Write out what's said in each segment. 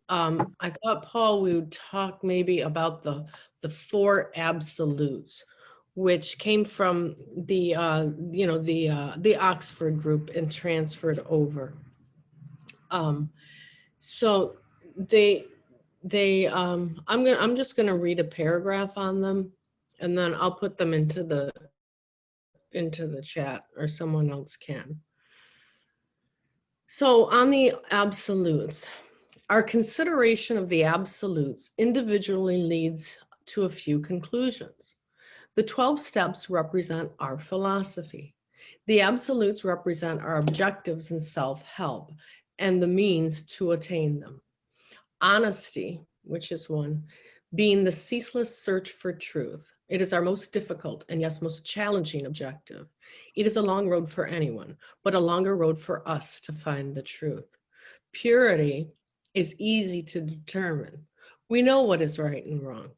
I thought, Paul, we would talk maybe about the four absolutes, which came from the the Oxford group and transferred over. So I'm just gonna read a paragraph on them, and then I'll put them into the chat, or someone else can. So on the absolutes, our consideration of the absolutes individually leads to a few conclusions. The 12 steps represent our philosophy. The absolutes represent our objectives in self-help and the means to attain them. Honesty, which is one, being the ceaseless search for truth. It is our most difficult and yes, most challenging objective. It is a long road for anyone, but a longer road for us to find the truth. Purity is easy to determine. We know what is right and wrong.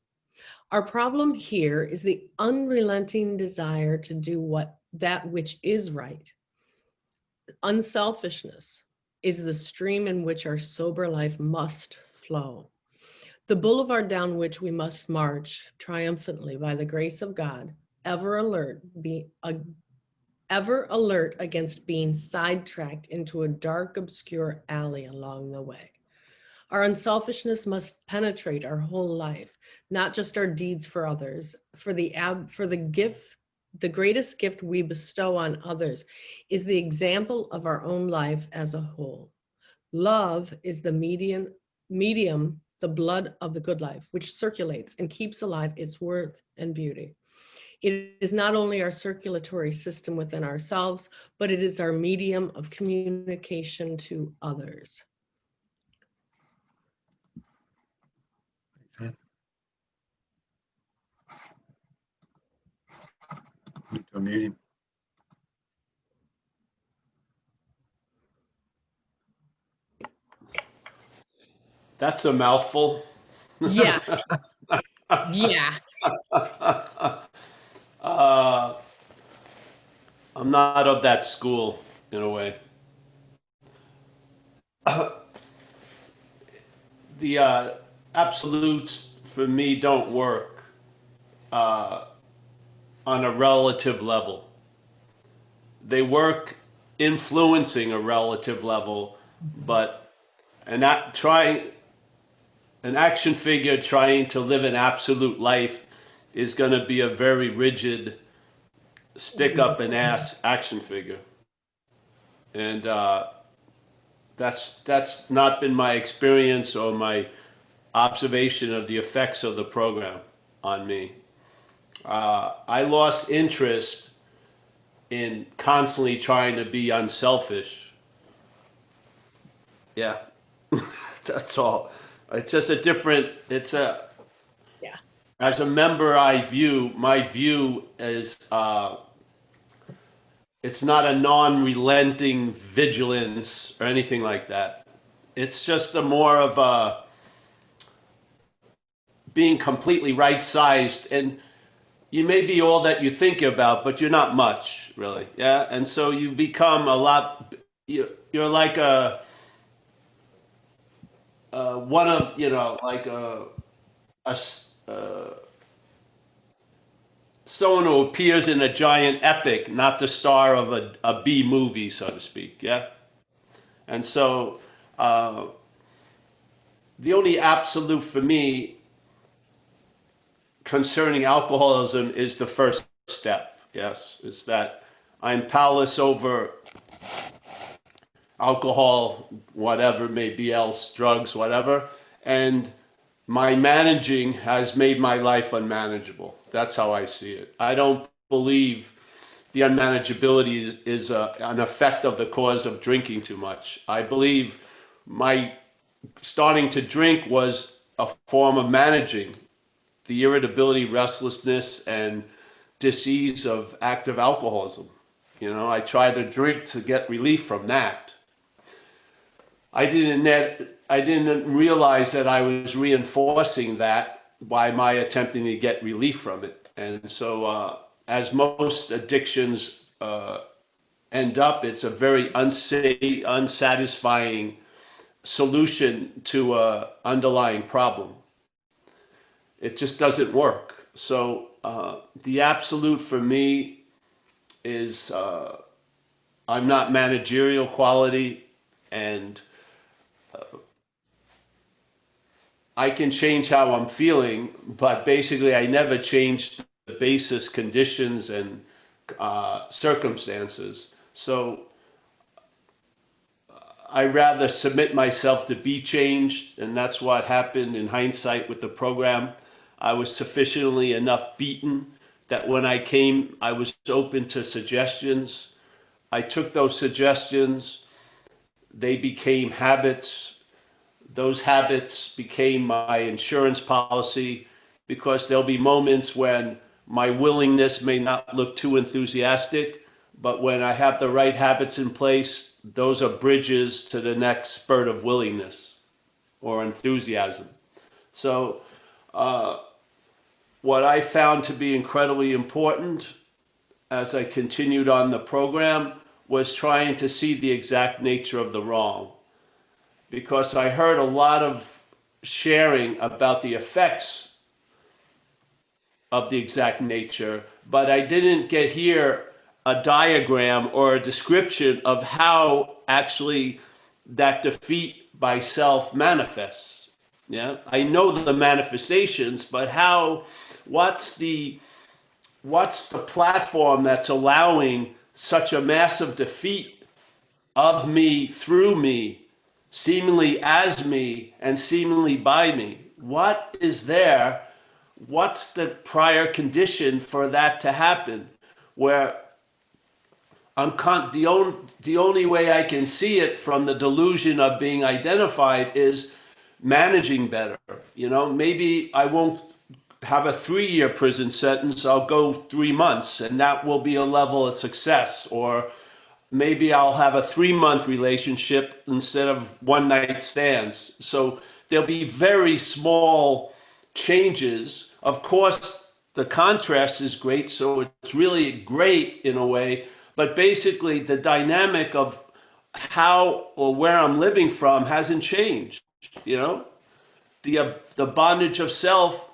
Our problem here is the unrelenting desire to do that which is right. Unselfishness is the stream in which our sober life must flow. The boulevard down which we must march triumphantly by the grace of God, ever alert against being sidetracked into a dark, obscure alley along the way. Our unselfishness must penetrate our whole life, not just our deeds for others. For the greatest gift we bestow on others is the example of our own life as a whole. Love is the medium, the blood of the good life, which circulates and keeps alive its worth and beauty. It is not only our circulatory system within ourselves, but it is our medium of communication to others. Meeting. That's a mouthful. Yeah. Yeah. I'm not of that school, in a way. The absolutes, for me, don't work on a relative level. They work influencing a relative level, but an action figure trying to live an absolute life is going to be a very rigid, stick up an ass action figure. And that's not been my experience or my observation of the effects of the program on me. I lost interest in constantly trying to be unselfish. Yeah, that's all. It's just a different, Yeah. as a member, my view is, it's not a non-relenting vigilance or anything like that. It's just a more of a being completely right-sized, and you may be all that you think about, but you're not much, really. Yeah, and so you become a lot. You're like one of like someone who appears in a giant epic, not the star of a B movie, so to speak. Yeah, and so the only absolute for me concerning alcoholism is the first step. Yes, it's that I'm powerless over alcohol, whatever may be else, drugs, whatever, and my managing has made my life unmanageable. That's how I see it. I don't believe the unmanageability is an effect of the cause of drinking too much. I believe my starting to drink was a form of managing the irritability, restlessness, and disease of active alcoholism. I tried to drink to get relief from that. I didn't realize that I was reinforcing that by my attempting to get relief from it. And so, as most addictions end up, it's a very unsatisfying solution to a underlying problem. It just doesn't work. So the absolute for me is I'm not managerial quality, and I can change how I'm feeling, but basically I never changed the basis conditions and circumstances. So I rather submit myself to be changed, and that's what happened in hindsight with the program. I was sufficiently enough beaten that when I came, I was open to suggestions. I took those suggestions, they became habits. Those habits became my insurance policy, because there'll be moments when my willingness may not look too enthusiastic, but when I have the right habits in place, those are bridges to the next spurt of willingness or enthusiasm. So what I found to be incredibly important as I continued on the program was trying to see the exact nature of the wrong, because I heard a lot of sharing about the effects of the exact nature, but I didn't get here a diagram or a description of how actually that defeat by self manifests. Yeah, I know the manifestations, but what's the platform that's allowing such a massive defeat of me, through me, seemingly as me, and seemingly by me? What is there? What's the prior condition for that to happen? Where the only way I can see it from the delusion of being identified is managing better. You know, maybe I won't have a 3-year prison sentence, I'll go 3 months, and that will be a level of success. Or maybe I'll have a 3-month relationship instead of one night stands. So there'll be very small changes. Of course, the contrast is great, so it's really great in a way, but basically the dynamic of how or where I'm living from hasn't changed. You know, the bondage of self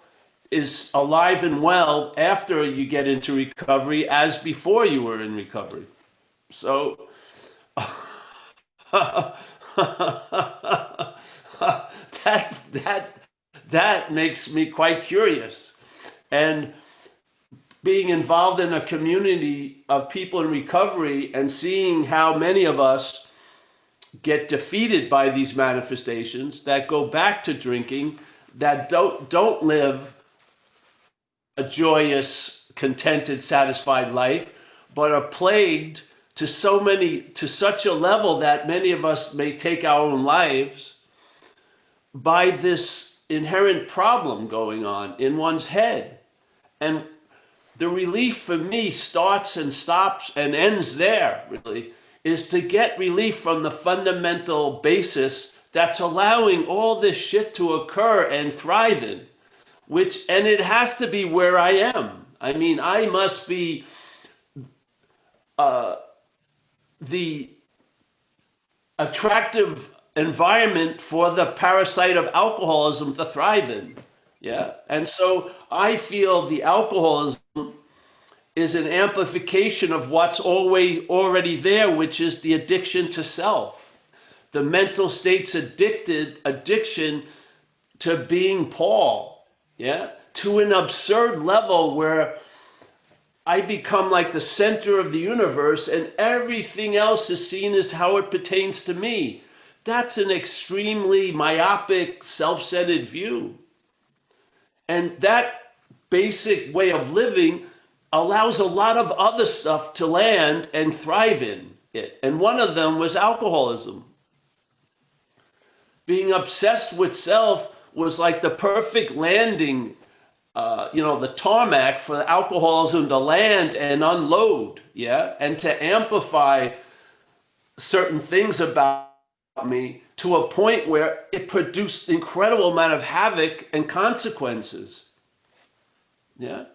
is alive and well after you get into recovery as before you were in recovery. So that makes me quite curious. And being involved in a community of people in recovery and seeing how many of us get defeated by these manifestations, that go back to drinking, that don't live a joyous, contented, satisfied life, but are plagued to such a level that many of us may take our own lives by this inherent problem going on in one's head. And the relief for me starts and stops and ends there, really, is to get relief from the fundamental basis that's allowing all this shit to occur and thrive in, and it has to be where I am. I mean, I must be the attractive environment for the parasite of alcoholism to thrive in. Yeah. And so I feel the alcoholism is an amplification of what's already there, which is the addiction to self, the mental state's addiction to being Paul. Yeah. To an absurd level where I become like the center of the universe and everything else is seen as how it pertains to me. That's an extremely myopic, self-centered view. And that basic way of living allows a lot of other stuff to land and thrive in it. And one of them was alcoholism. Being obsessed with self was like the perfect landing, the tarmac for alcoholism to land and unload, yeah, and to amplify certain things about me to a point where it produced incredible amount of havoc and consequences. Yeah.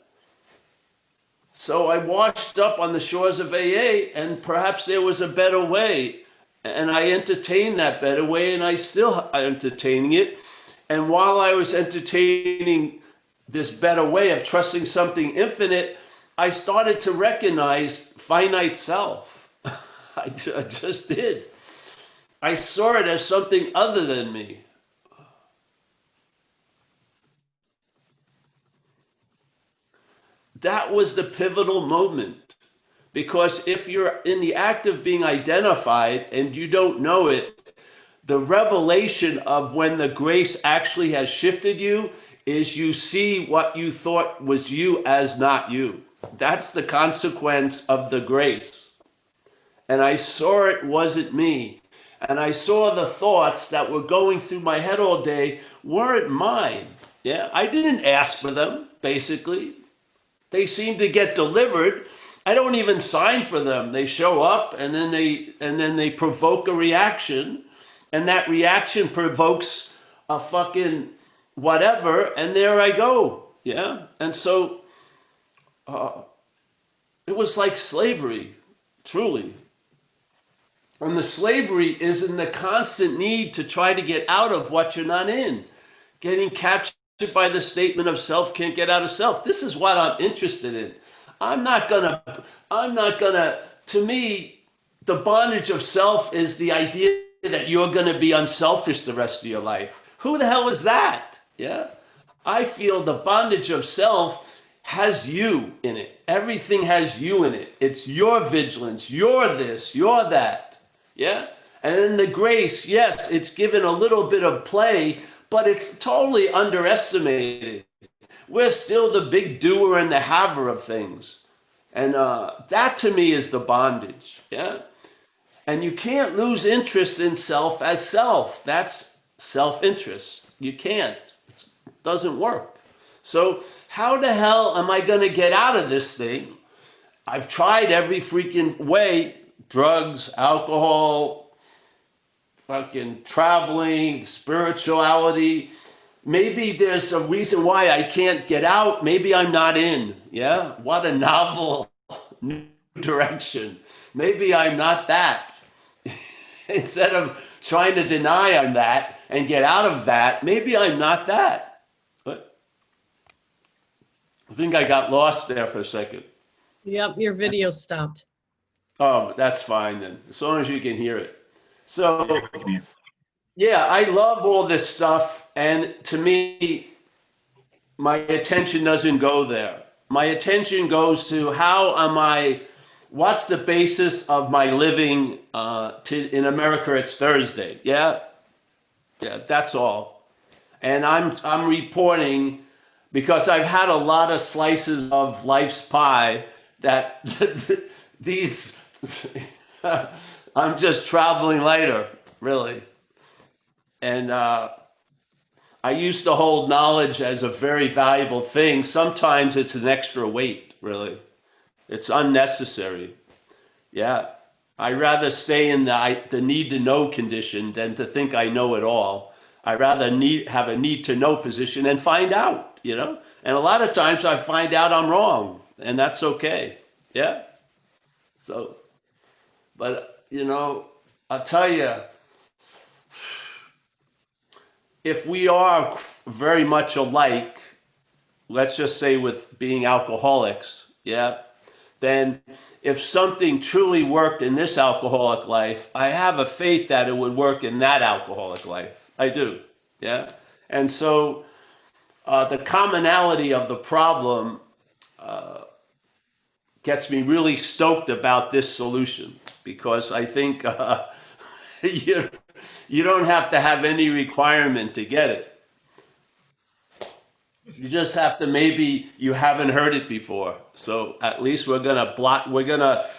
So I washed up on the shores of AA, and perhaps there was a better way. And I entertained that better way, and I still entertaining it. And while I was entertaining this better way of trusting something infinite, I started to recognize finite self. I just did. I saw it as something other than me. That was the pivotal moment. Because if you're in the act of being identified and you don't know it, the revelation of when the grace actually has shifted you is you see what you thought was you as not you. That's the consequence of the grace. And I saw it wasn't me. And I saw the thoughts that were going through my head all day weren't mine. Yeah, I didn't ask for them, basically. They seem to get delivered. I don't even sign for them. They show up and then they provoke a reaction, and that reaction provokes a fucking whatever, and there I go. Yeah. And so it was like slavery, truly. And the slavery is in the constant need to try to get out of what you're not in. Getting captured by the statement of self can't get out of self. This is what I'm interested in. I'm not gonna, to me, the bondage of self is the idea that you're gonna be unselfish the rest of your life. Who the hell is that? Yeah. I feel the bondage of self has you in it. Everything has you in it. It's your vigilance. You're this, you're that. Yeah. And then the grace, yes, it's given a little bit of play, but it's totally underestimated. We're still the big doer and the haver of things. And that to me is the bondage. Yeah. And you can't lose interest in self as self. That's self-interest. You can't. It doesn't work. So how the hell am I going to get out of this thing? I've tried every freaking way. Drugs, alcohol, fucking traveling, spirituality. Maybe there's a reason why I can't get out. Maybe I'm not in. Yeah. What a novel new direction. Maybe I'm not that. Instead of trying to deny I'm that and get out of that, maybe I'm not that. But I think I got lost there for a second. Yep, your video stopped. Oh, that's fine then, as long as you can hear it. So, Yeah, I can hear. yeah, I love all this stuff, and to me, my attention doesn't go there. My attention goes to what's the basis of my living in America, it's Thursday, yeah? Yeah, that's all. And I'm reporting because I've had a lot of slices of life's pie that these, I'm just traveling lighter, really. And I used to hold knowledge as a very valuable thing. Sometimes it's an extra weight, really. It's unnecessary. Yeah. I'd rather stay in the need to know condition than to think I know it all. I'd rather have a need to know position and find out, you know? And a lot of times I find out I'm wrong, and that's okay. Yeah. So, but, you know, I'll tell you, if we are very much alike, let's just say with being alcoholics, yeah, then if something truly worked in this alcoholic life, I have a faith that it would work in that alcoholic life. I do, yeah. And so the commonality of the problem gets me really stoked about this solution, because I think you, you don't have to have any requirement to get it. You just have to, maybe you haven't heard it before. So at least we're gonna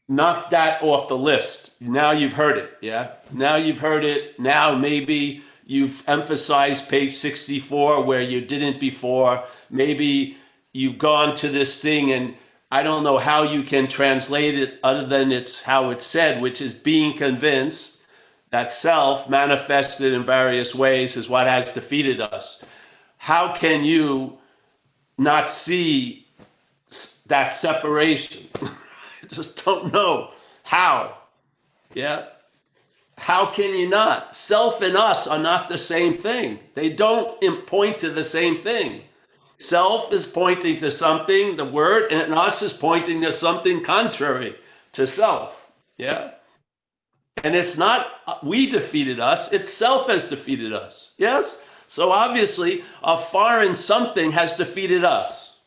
knock that off the list. Now you've heard it, yeah? Now you've heard it. Now maybe you've emphasized page 64 where you didn't before. Maybe you've gone to this thing, and I don't know how you can translate it other than it's how it's said, which is being convinced that self manifested in various ways is what has defeated us. How can you not see that separation? I just don't know how. Yeah. How can you not? Self and us are not the same thing. They don't point to the same thing. Self is pointing to something, the word, and us is pointing to something contrary to self. Yeah. And it's not we defeated us, it's self has defeated us. Yes? So obviously, a foreign something has defeated us.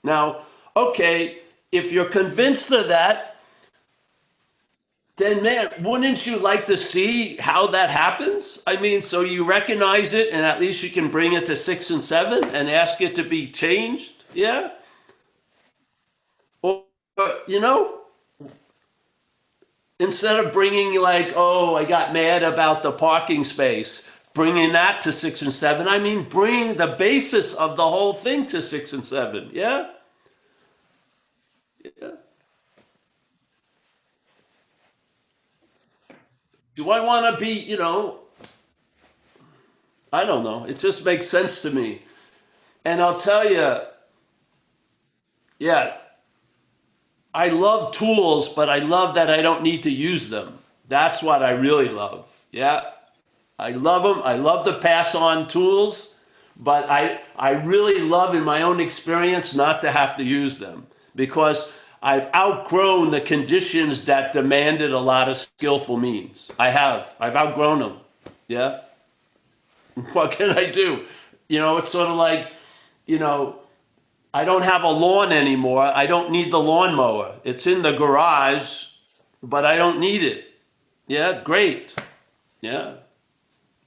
Now, okay, if you're convinced of that, then man, wouldn't you like to see how that happens? I mean, so you recognize it and at least you can bring it to 6 and 7 and ask it to be changed? Yeah? Or, you know, instead of bringing like, oh, I got mad about the parking space, bringing that to 6 and 7, I mean, bring the basis of the whole thing to 6 and 7. Yeah? Yeah. Do I want to be, I don't know. It just makes sense to me. And I'll tell you, yeah, I love tools, but I love that I don't need to use them. That's what I really love. Yeah. I love them. I love to pass on tools, but I really love in my own experience not to have to use them because I've outgrown the conditions that demanded a lot of skillful means. I have. I've outgrown them. Yeah. What can I do? It's sort of like, I don't have a lawn anymore. I don't need the lawnmower. It's in the garage, but I don't need it. Yeah, great. Yeah.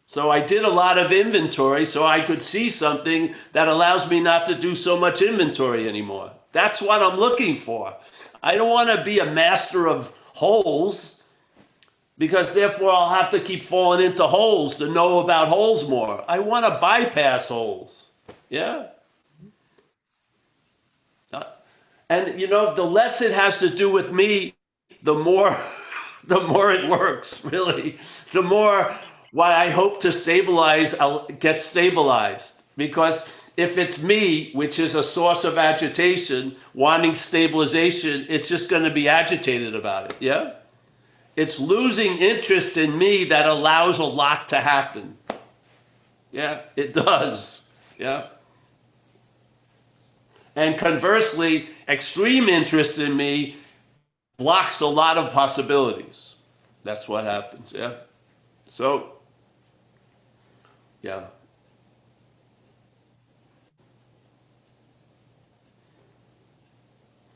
So I did a lot of inventory so I could see something that allows me not to do so much inventory anymore. That's what I'm looking for. I don't want to be a master of holes because therefore I'll have to keep falling into holes to know about holes more. I want to bypass holes. Yeah. And the less it has to do with me, the more the more it works, really. The more why I hope to stabilize, I'll get stabilized. Because if it's me, which is a source of agitation, wanting stabilization, it's just going to be agitated about it. Yeah? It's losing interest in me that allows a lot to happen. Yeah, it does. Yeah. And conversely, extreme interest in me blocks a lot of possibilities. That's what happens, yeah? So, yeah.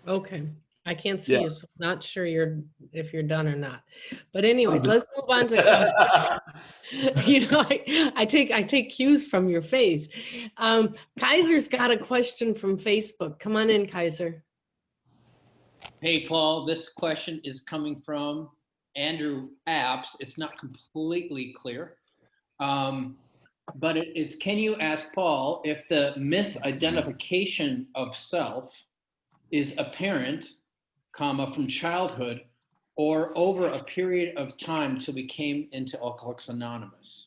Okay. I can't see Yeah. you, so I'm not sure if you're done or not. But anyways, let's move on to questions. I take cues from your face. Kaiser's got a question from Facebook. Come on in, Kaiser. Hey, Paul, this question is coming from Andrew Apps. It's not completely clear, but it is, can you ask Paul if the misidentification of self is apparent, from childhood or over a period of time till we came into Alcoholics Anonymous?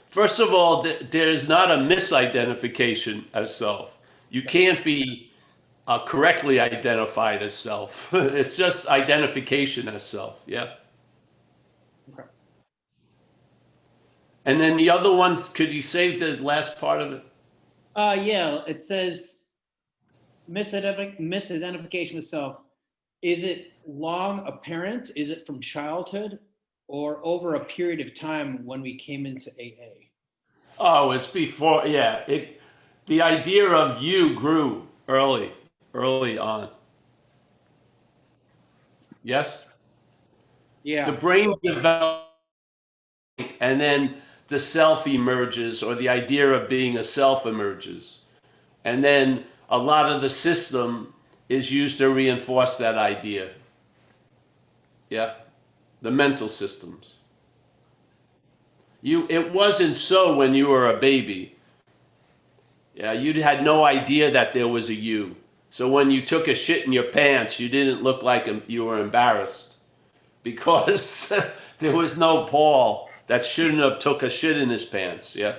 First of all, there's not a misidentification as self. You can't be correctly identified as self. It's just identification as self, yeah? Okay. And then the other one, could you say the last part of it? Yeah, it says misidentification of self. Is it long apparent? Is it from childhood or over a period of time when we came into AA? Oh, it's before, yeah. The idea of you grew early on. Yes? Yeah. The brain develops and then the self emerges, or the idea of being a self emerges. And then a lot of the system is used to reinforce that idea. Yeah? The mental systems. It wasn't so when you were a baby. Yeah, you had no idea that there was a you. So when you took a shit in your pants, you didn't look like you were embarrassed because there was no Paul that shouldn't have took a shit in his pants. Yeah.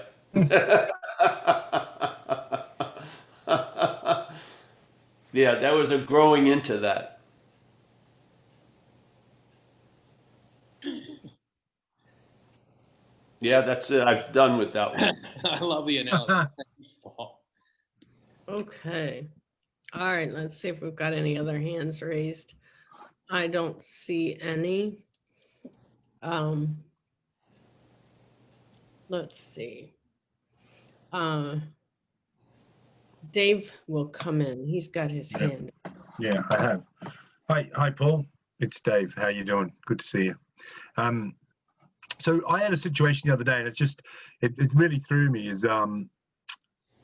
Yeah, there was a growing into that. Yeah, that's it. I'm done with that one. I love the analogy. Thanks, Paul. Okay. All right, let's see if we've got any other hands raised. I don't see any. Let's see. Dave will come in. He's got his Yeah. hand. Yeah, I have. Hi, Paul. It's Dave. How you doing? Good to see you. So I had a situation the other day, and it really threw me.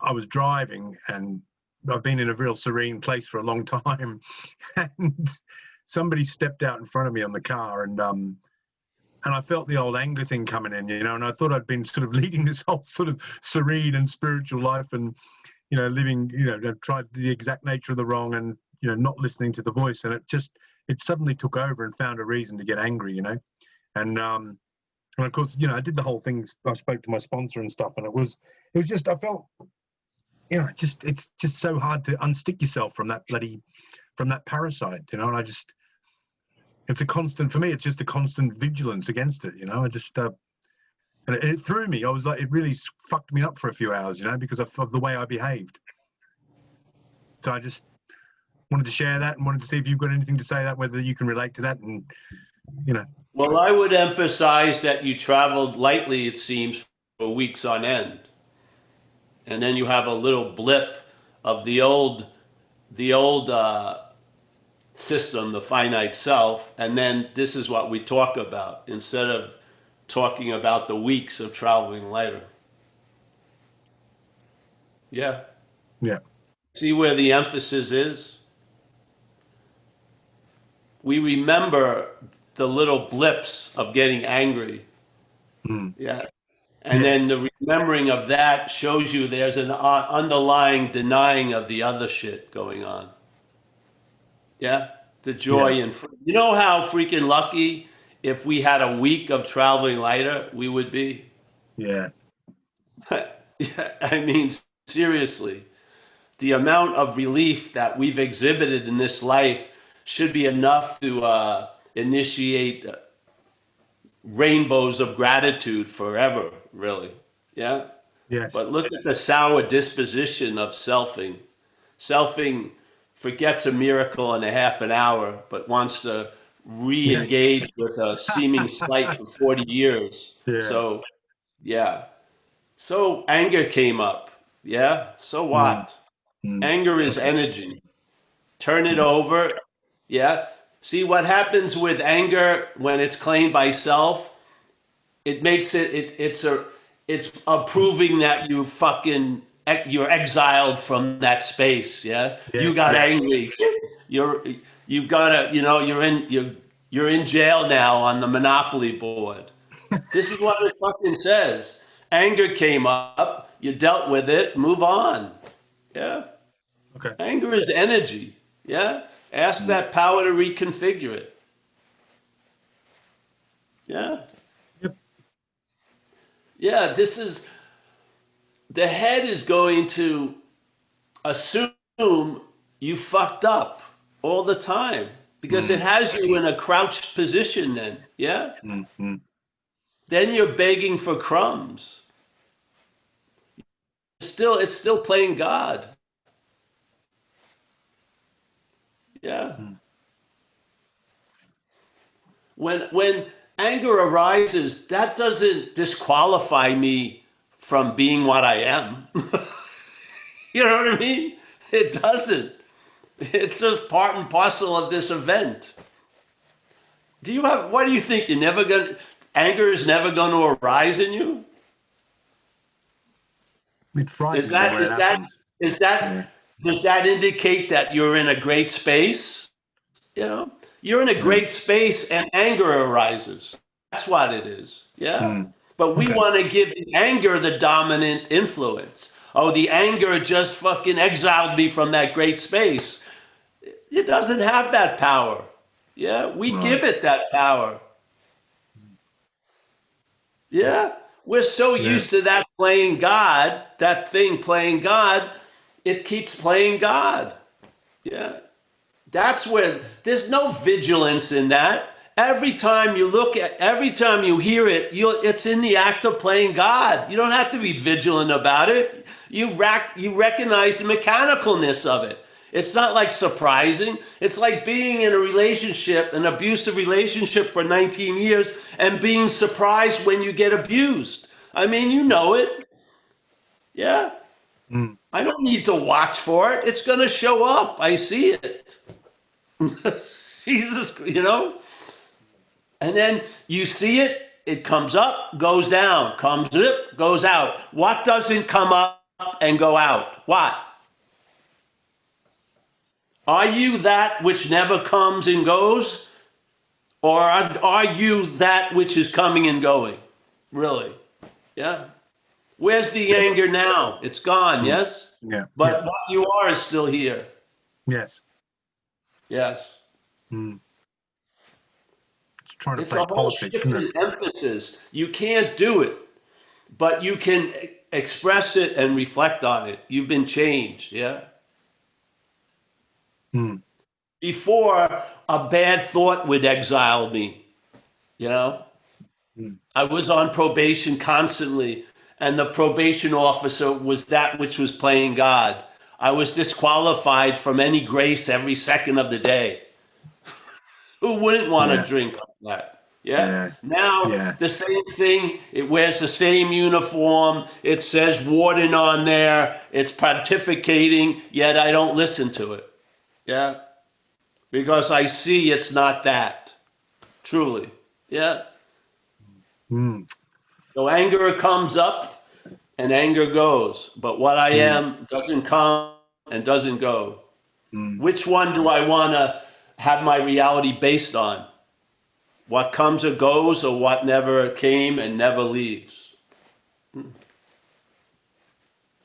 I was driving, and I've been in a real serene place for a long time, and somebody stepped out in front of me on the car, and I felt the old anger thing coming in, and I thought I'd been sort of leading this whole sort of serene and spiritual life, and living, tried the exact nature of the wrong, and not listening to the voice, and it suddenly took over and found a reason to get angry, and of course, I did the whole thing. I spoke to my sponsor and stuff, and it was just, I felt, it's just so hard to unstick yourself from that parasite, and it's a constant, for me, it's just a constant vigilance against it, and it threw me. I was like, it really fucked me up for a few hours, because of the way I behaved. So I just wanted to share that and wanted to see if you've got anything to say that, whether you can relate to that, and, Well, I would emphasize that you traveled lightly, it seems, for weeks on end. And then you have a little blip of the old system, the finite self, and then this is what we talk about instead of talking about the weeks of traveling lighter. Yeah. Yeah. See where the emphasis is? We remember the little blips of getting angry. Mm. Yeah. And then the remembering of that shows you there's an underlying denying of the other shit going on. Yeah? The joy and you know how freaking lucky if we had a week of traveling lighter we would be? Yeah. Yeah, I mean, seriously. The amount of relief that we've exhibited in this life should be enough to initiate rainbows of gratitude forever, really. Yeah? Yes. But look at the sour disposition of selfing. Selfing forgets a miracle in a half an hour, but wants to re-engage with a seeming slight for 40 years. Yeah. So, yeah. So anger came up. Yeah? So what? Anger is energy. Turn it over. Yeah? See what happens with anger when it's claimed by self? It makes it's proving that you're exiled from that space. Yeah, Yes, you got yes. angry. You've got to you're in jail now on the Monopoly board. This is what it fucking says. Anger came up. You dealt with it. Move on. Yeah. Okay. Anger is energy. Yeah. Ask that power to reconfigure it. Yeah. Yeah, the head is going to assume you fucked up all the time because it has you in a crouched position then, yeah? Then you're begging for crumbs. It's still playing God. Yeah. When anger arises, that doesn't disqualify me from being what I am. You know what I mean? It doesn't. It's just part and parcel of this event. What do you think? Anger is never going to arise in you? It frightens me when it happens. Does that indicate that you're in a great space? You're in a great space and anger arises. That's what it is. Yeah. But we want to give the anger the dominant influence. Oh, the anger just fucking exiled me from that great space. It doesn't have that power. Yeah. We give it that power. Yeah. We're so used to that playing God, that thing playing God, it keeps playing God. Yeah. That's where there's no vigilance in that. every time you hear it, it's in the act of playing God. You don't have to be vigilant about it. You recognize the mechanicalness of it. It's not like surprising. It's like being in a relationship, an abusive relationship for 19 years and being surprised when you get abused. I mean, you know it. Yeah. I don't need to watch for it. It's going to show up. I see it. Jesus, And then you see it, it comes up, goes down, comes up, goes out. What doesn't come up and go out? What? Are you that which never comes and goes? Or are you that which is coming and going? Really? Yeah. Where's the anger now? It's gone, yes? Yeah. But what you are is still here. Yes. Yes. It's trying to It's play a whole politics, shift isn't in it? emphasis. You can't do it, but you can express it and reflect on it. You've been changed, yeah? Before, a bad thought would exile me, I was on probation constantly, and the probation officer was that which was playing God. I was disqualified from any grace every second of the day. Who wouldn't want to drink like that? Yeah. Now, the same thing. It wears the same uniform. It says warden on there. It's pontificating, yet I don't listen to it. Yeah. Because I see it's not that. Truly. Yeah. So anger comes up and anger goes. But what I am doesn't come and doesn't go. Which one do I want to have my reality based on? What comes or goes, or what never came and never leaves?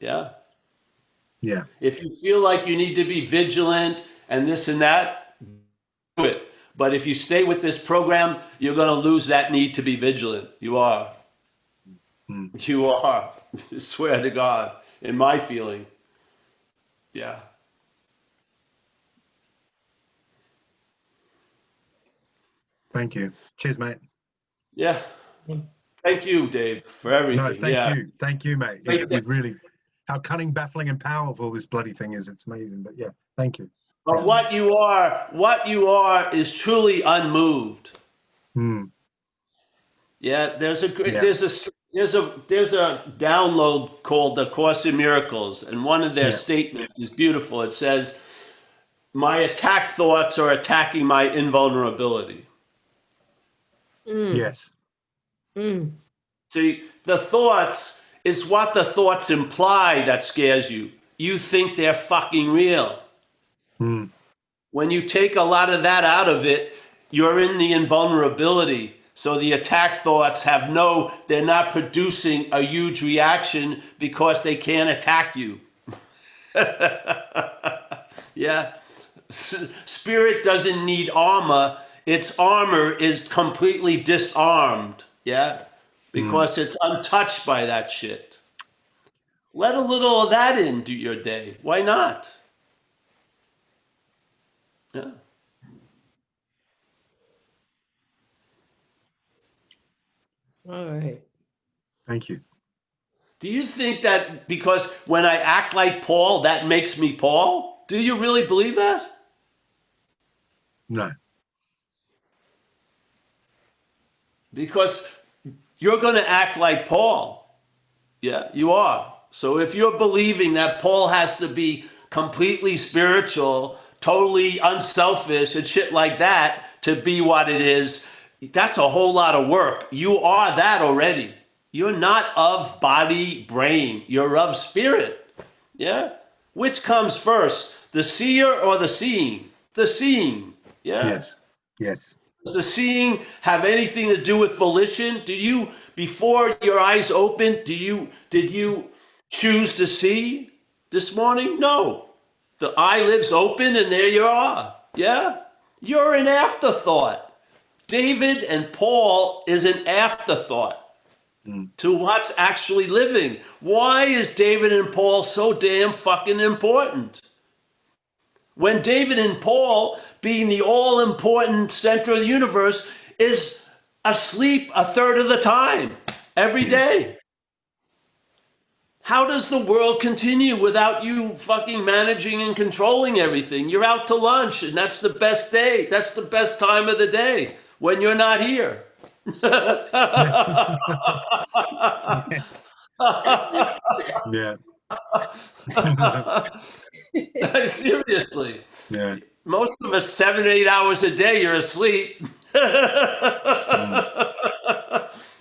Yeah? Yeah. If you feel like you need to be vigilant and this and that, do it. But if you stay with this program, you're going to lose that need to be vigilant. You are. You are. I swear to God, in my feeling. Yeah. Thank you. Cheers, mate. Yeah. Thank you, Dave, for everything. No, thank you. Thank you, mate. Thank you. It really, how cunning, baffling, and powerful this bloody thing is. It's amazing. But yeah, thank you. But what you are is truly unmoved. Yeah, there's a download called the Course in Miracles, and one of their statements is beautiful. It says, "My attack thoughts are attacking my invulnerability." Yes. See, the thoughts is what the thoughts imply that scares you. You think they're fucking real. When you take a lot of that out of it, you're in the invulnerability. So the attack thoughts they're not producing a huge reaction because they can't attack you. Yeah. Spirit doesn't need armor. Its armor is completely disarmed. Yeah. Because it's untouched by that shit. Let a little of that into your day. Why not? Yeah. All right. Thank you. Do you think that because when I act like Paul, that makes me Paul? Do you really believe that? No. Because you're going to act like Paul. Yeah, you are. So if you're believing that Paul has to be completely spiritual, totally unselfish and shit like that to be what it is, that's a whole lot of work. You are that already. You're not of body, brain. You're of spirit. Yeah? Which comes first, the seer or the seeing? The seeing. Yeah? Yes. Yes. Does the seeing have anything to do with volition? Did you, before your eyes opened, did you choose to see this morning? No. The eyelids open and there you are. Yeah? You're an afterthought. David and Paul is an afterthought to what's actually living. Why is David and Paul so damn fucking important? When David and Paul, being the all-important center of the universe, is asleep a third of the time every day. How does the world continue without you fucking managing and controlling everything? You're out to lunch, and that's the best day. That's the best time of the day, when you're not here. Yeah. Seriously. Yeah. Most of us, 7 or 8 hours a day, you're asleep.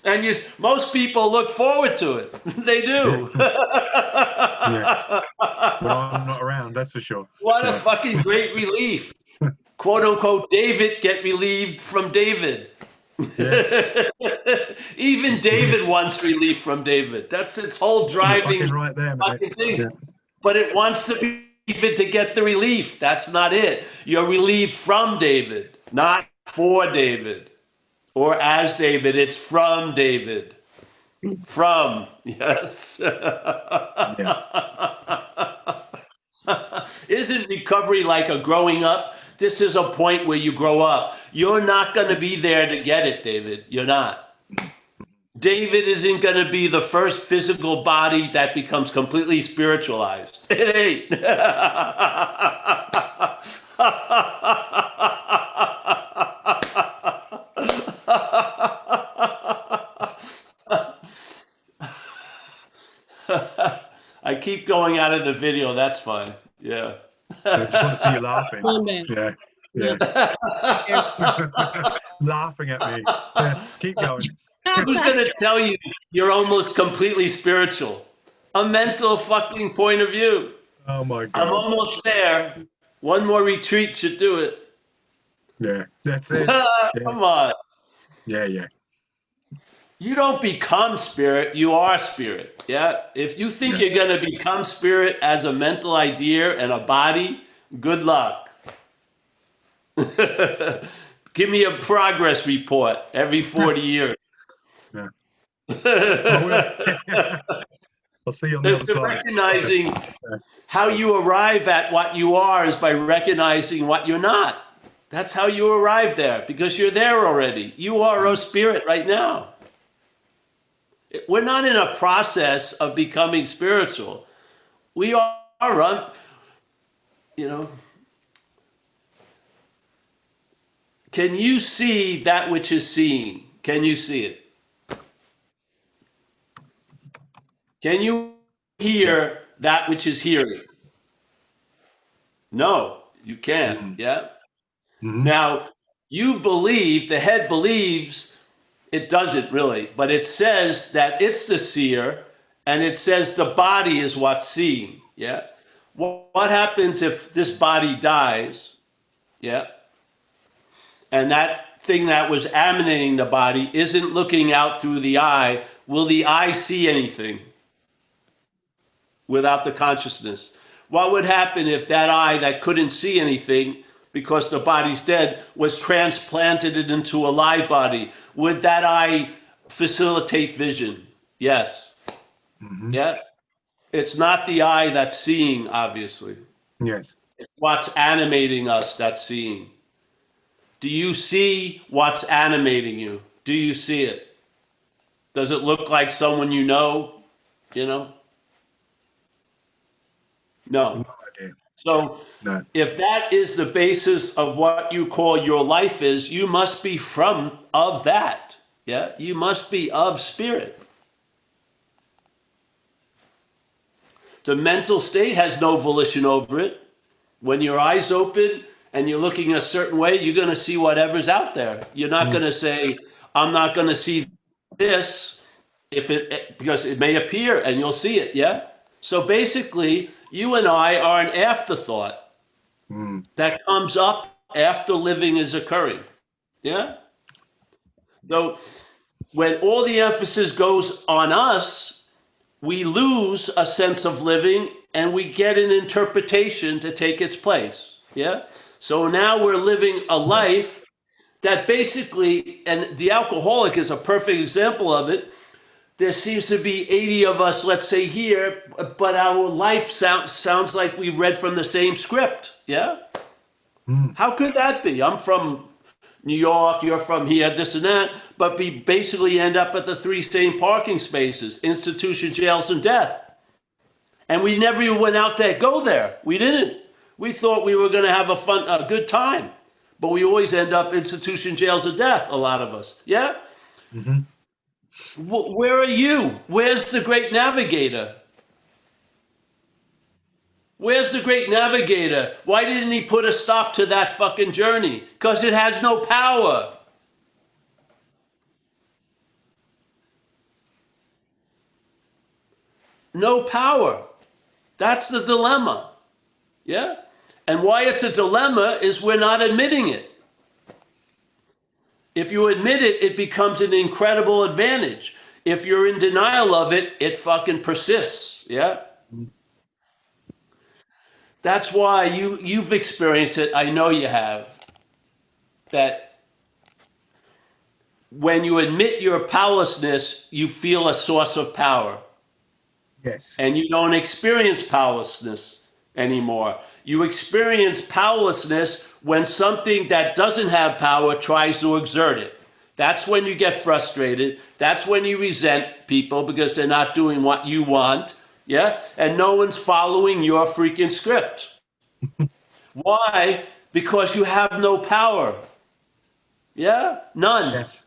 And most people look forward to it. They do. Yeah. Well, I'm not around, that's for sure. What a fucking great relief. Quote unquote, David get relieved from David. Yeah. Even David wants relief from David. That's its whole driving Fucking right there, mate. fucking thing. Yeah. But it wants to be David to get the relief. That's not it. You're relieved from David, not for David or as David. It's from David. From, yes. Yeah. Isn't recovery like a growing up? This is a point where you grow up. You're not going to be there to get it, David. You're not. David isn't going to be the first physical body that becomes completely spiritualized. It ain't. I keep going out of the video. That's fine. Yeah. I just want to see you laughing. One man. Yeah. Yeah. Laughing at me. Yeah. Keep going. Who's going to tell you you're almost completely spiritual? A mental fucking point of view. Oh my I'm God. almost there. One more retreat should do it. Yeah. That's it. Yeah. Come on. Yeah. Yeah. You don't become spirit, you are spirit. Yeah. If you think you're going to become spirit as a mental idea and a body, good luck. Give me a progress report every 40 years. Yeah. I'll see you on the other It's side. recognizing how you arrive at what you are is by recognizing what you're not. That's how you arrive there, because you're there already. You are a spirit right now. We're not in a process of becoming spiritual. We are, you know. Can you see that which is seen? Can you see it? Can you hear that which is hearing? No, you can't. Yeah. Mm-hmm. Now, you believe, the head believes, it doesn't really, but it says that it's the seer, and it says the body is what's seen. Yeah. What happens if this body dies? Yeah. And that thing that was animating the body isn't looking out through the eye. Will the eye see anything without the consciousness? What would happen if that eye that couldn't see anything because the body's dead was transplanted into a live body? Would that eye facilitate vision? Yes. Mm-hmm. Yeah. It's not the eye that's seeing, obviously. Yes. It's what's animating us that's seeing. Do you see what's animating you? Do you see it? Does it look like someone you know? You know? No. So No. if that is the basis of what you call your life is, you must be of that. Yeah? You must be of spirit. The mental state has no volition over it. When your eyes open and you're looking a certain way, you're going to see whatever's out there. You're not going to say, I'm not going to see this because it may appear and you'll see it. Yeah. So basically, you and I are an afterthought that comes up after living is occurring. Yeah. So when all the emphasis goes on us, we lose a sense of living and we get an interpretation to take its place. Yeah. So now we're living a life that basically, and the alcoholic is a perfect example of it. There seems to be 80 of us, let's say here, but our life sounds like we read from the same script. Yeah. How could that be? I'm from New York, you're from here, this and that, but we basically end up at the 3 same parking spaces, institution, jails, and death. And we never even went out there, go there. We didn't. We thought we were going to have a good time. But we always end up institution, jails, and death, a lot of us. Yeah? Mm-hmm. Where are you? Where's the great navigator? Where's the great navigator? Why didn't he put a stop to that fucking journey? Because it has no power. No power. That's the dilemma. Yeah? And why it's a dilemma is we're not admitting it. If you admit it, it becomes an incredible advantage. If you're in denial of it, it fucking persists. Yeah? That's why you've experienced it. I know you have. That when you admit your powerlessness, you feel a source of power. Yes. And you don't experience powerlessness anymore. You experience powerlessness when something that doesn't have power tries to exert it. That's when you get frustrated. That's when you resent people because they're not doing what you want. Yeah? And no one's following your freaking script. Why? Because you have no power. Yeah? None. Yes.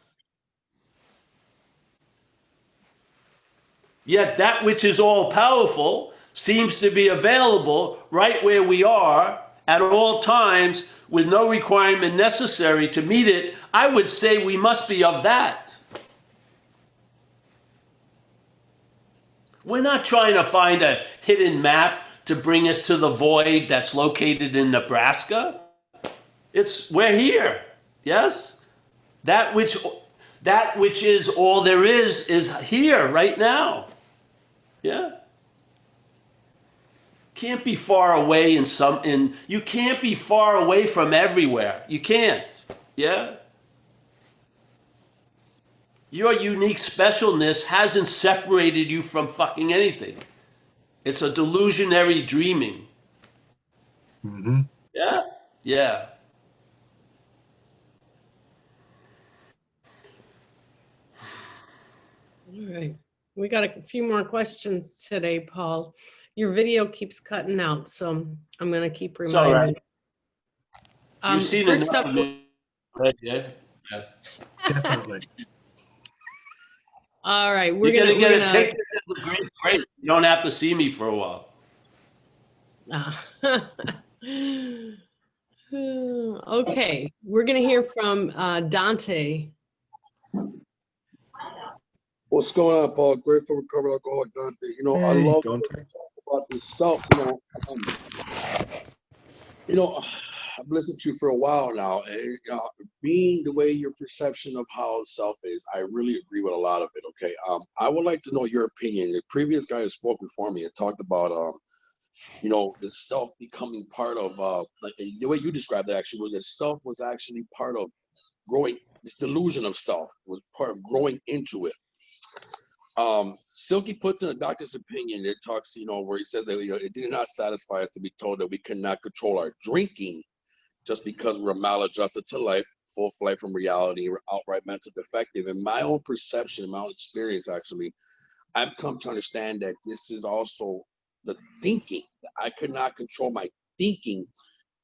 Yet that which is all powerful seems to be available right where we are at all times with no requirement necessary to meet it. I would say we must be of that. We're not trying to find a hidden map to bring us to the void that's located in Nebraska. We're here. Yes? That which is all there is here right now. Yeah? Can't be far away you can't be far away from everywhere. You can't. Yeah? Your unique specialness hasn't separated you from fucking anything. It's a delusionary dreaming. Mm-hmm. Yeah? Yeah. All right. We got a few more questions today, Paul. Your video keeps cutting out, so I'm going to keep It's all reminding. right. You've seen First enough up, of me. Yeah. Definitely. all right, You're gonna take this as a great. You don't have to see me for a while. Okay, we're going to hear from Dante. What's going on, Paul? Grateful recovered alcoholic Dante. You know, I Hey, love Dante. to talk about this self. I've listened to you for a while now, and being the way your perception of how self is, I really agree with a lot of it. Okay, I would like to know your opinion. The previous guy who spoke before me and talked about, the self becoming part of, like the way you described it actually was that self was actually part of growing. This delusion of self was part of growing into it. Silky puts in a doctor's opinion. It talks, where he says that it did not satisfy us to be told that we cannot control our drinking just because we're maladjusted to life, full flight from reality, or outright mental defective. In my own perception, my own experience, actually, I've come to understand that this is also the thinking. I could not control my thinking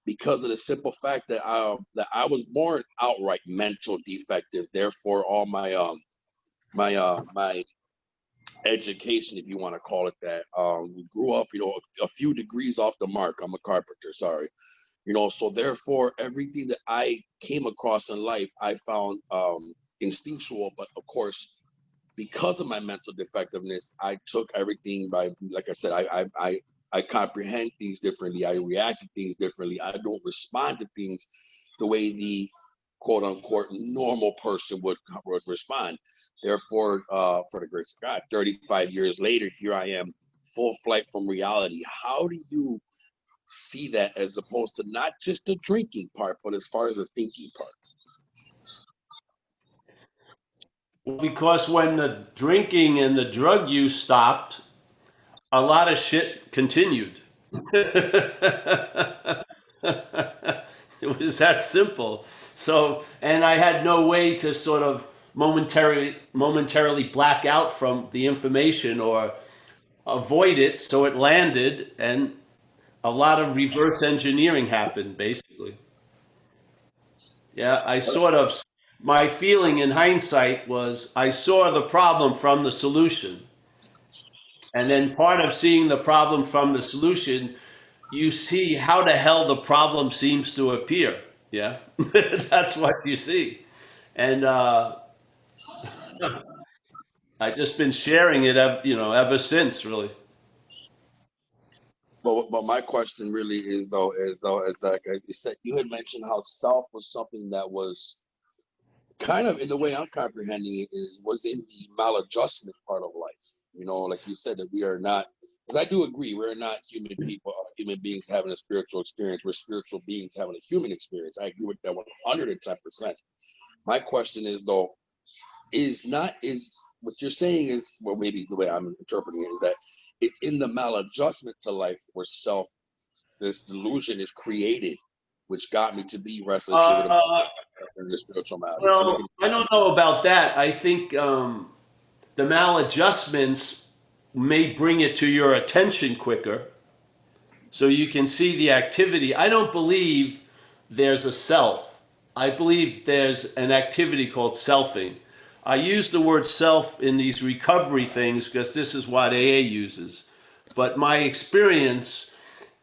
because of the simple fact that I was born outright mental defective. Therefore, all my my education, if you want to call it that, we grew up, a few degrees off the mark. I'm a carpenter, sorry. So therefore, everything that I came across in life, I found instinctual. But of course, because of my mental defectiveness, I took everything like I said, I comprehend things differently. I react to things differently. I don't respond to things the way the quote unquote normal person would respond. Therefore, for the grace of God, 35 years later, here I am, full flight from reality. How do you see that as opposed to not just the drinking part, but as far as the thinking part? Because when the drinking and the drug use stopped, a lot of shit continued. It was that simple. So, and I had no way to sort of momentarily black out from the information or avoid it. So it landed, and a lot of reverse engineering happened, basically. Yeah, my feeling in hindsight was I saw the problem from the solution. And then part of seeing the problem from the solution, you see how the hell the problem seems to appear. Yeah, that's what you see. And I've just been sharing it, ever since, really. But my question really is as like as you said, you had mentioned how self was something that was kind of, in the way I'm comprehending it, was in the maladjustment part of life. You know, like you said, that we are not, because I do agree, we're not human people, human beings having a spiritual experience. We're spiritual beings having a human experience. I agree with that 110%. My question is though, is what you're saying is, well, maybe the way I'm interpreting it is that it's in the maladjustment to life where this delusion is created, which got me to be restless in the spiritual matter. Well, I don't know about that. I think the maladjustments may bring it to your attention quicker so you can see the activity. I don't believe there's a self. I believe there's an activity called selfing. I use the word self in these recovery things because this is what AA uses. But my experience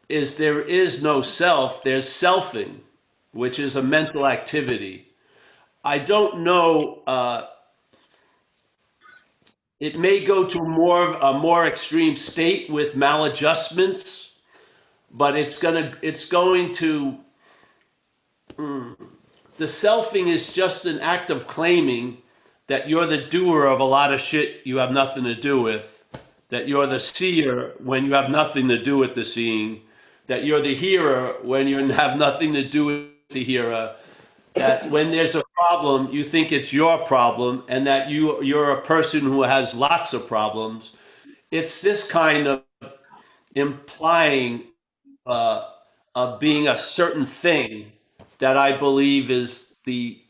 is there is no self, there's selfing, which is a mental activity. I don't know, it may go to a more extreme state with maladjustments, but it's going to, the selfing is just an act of claiming that you're the doer of a lot of shit you have nothing to do with, that you're the seer when you have nothing to do with the seeing, that you're the hearer when you have nothing to do with the hearer, that when there's a problem, you think it's your problem, and that you're a person who has lots of problems. It's this kind of implying of being a certain thing that I believe is the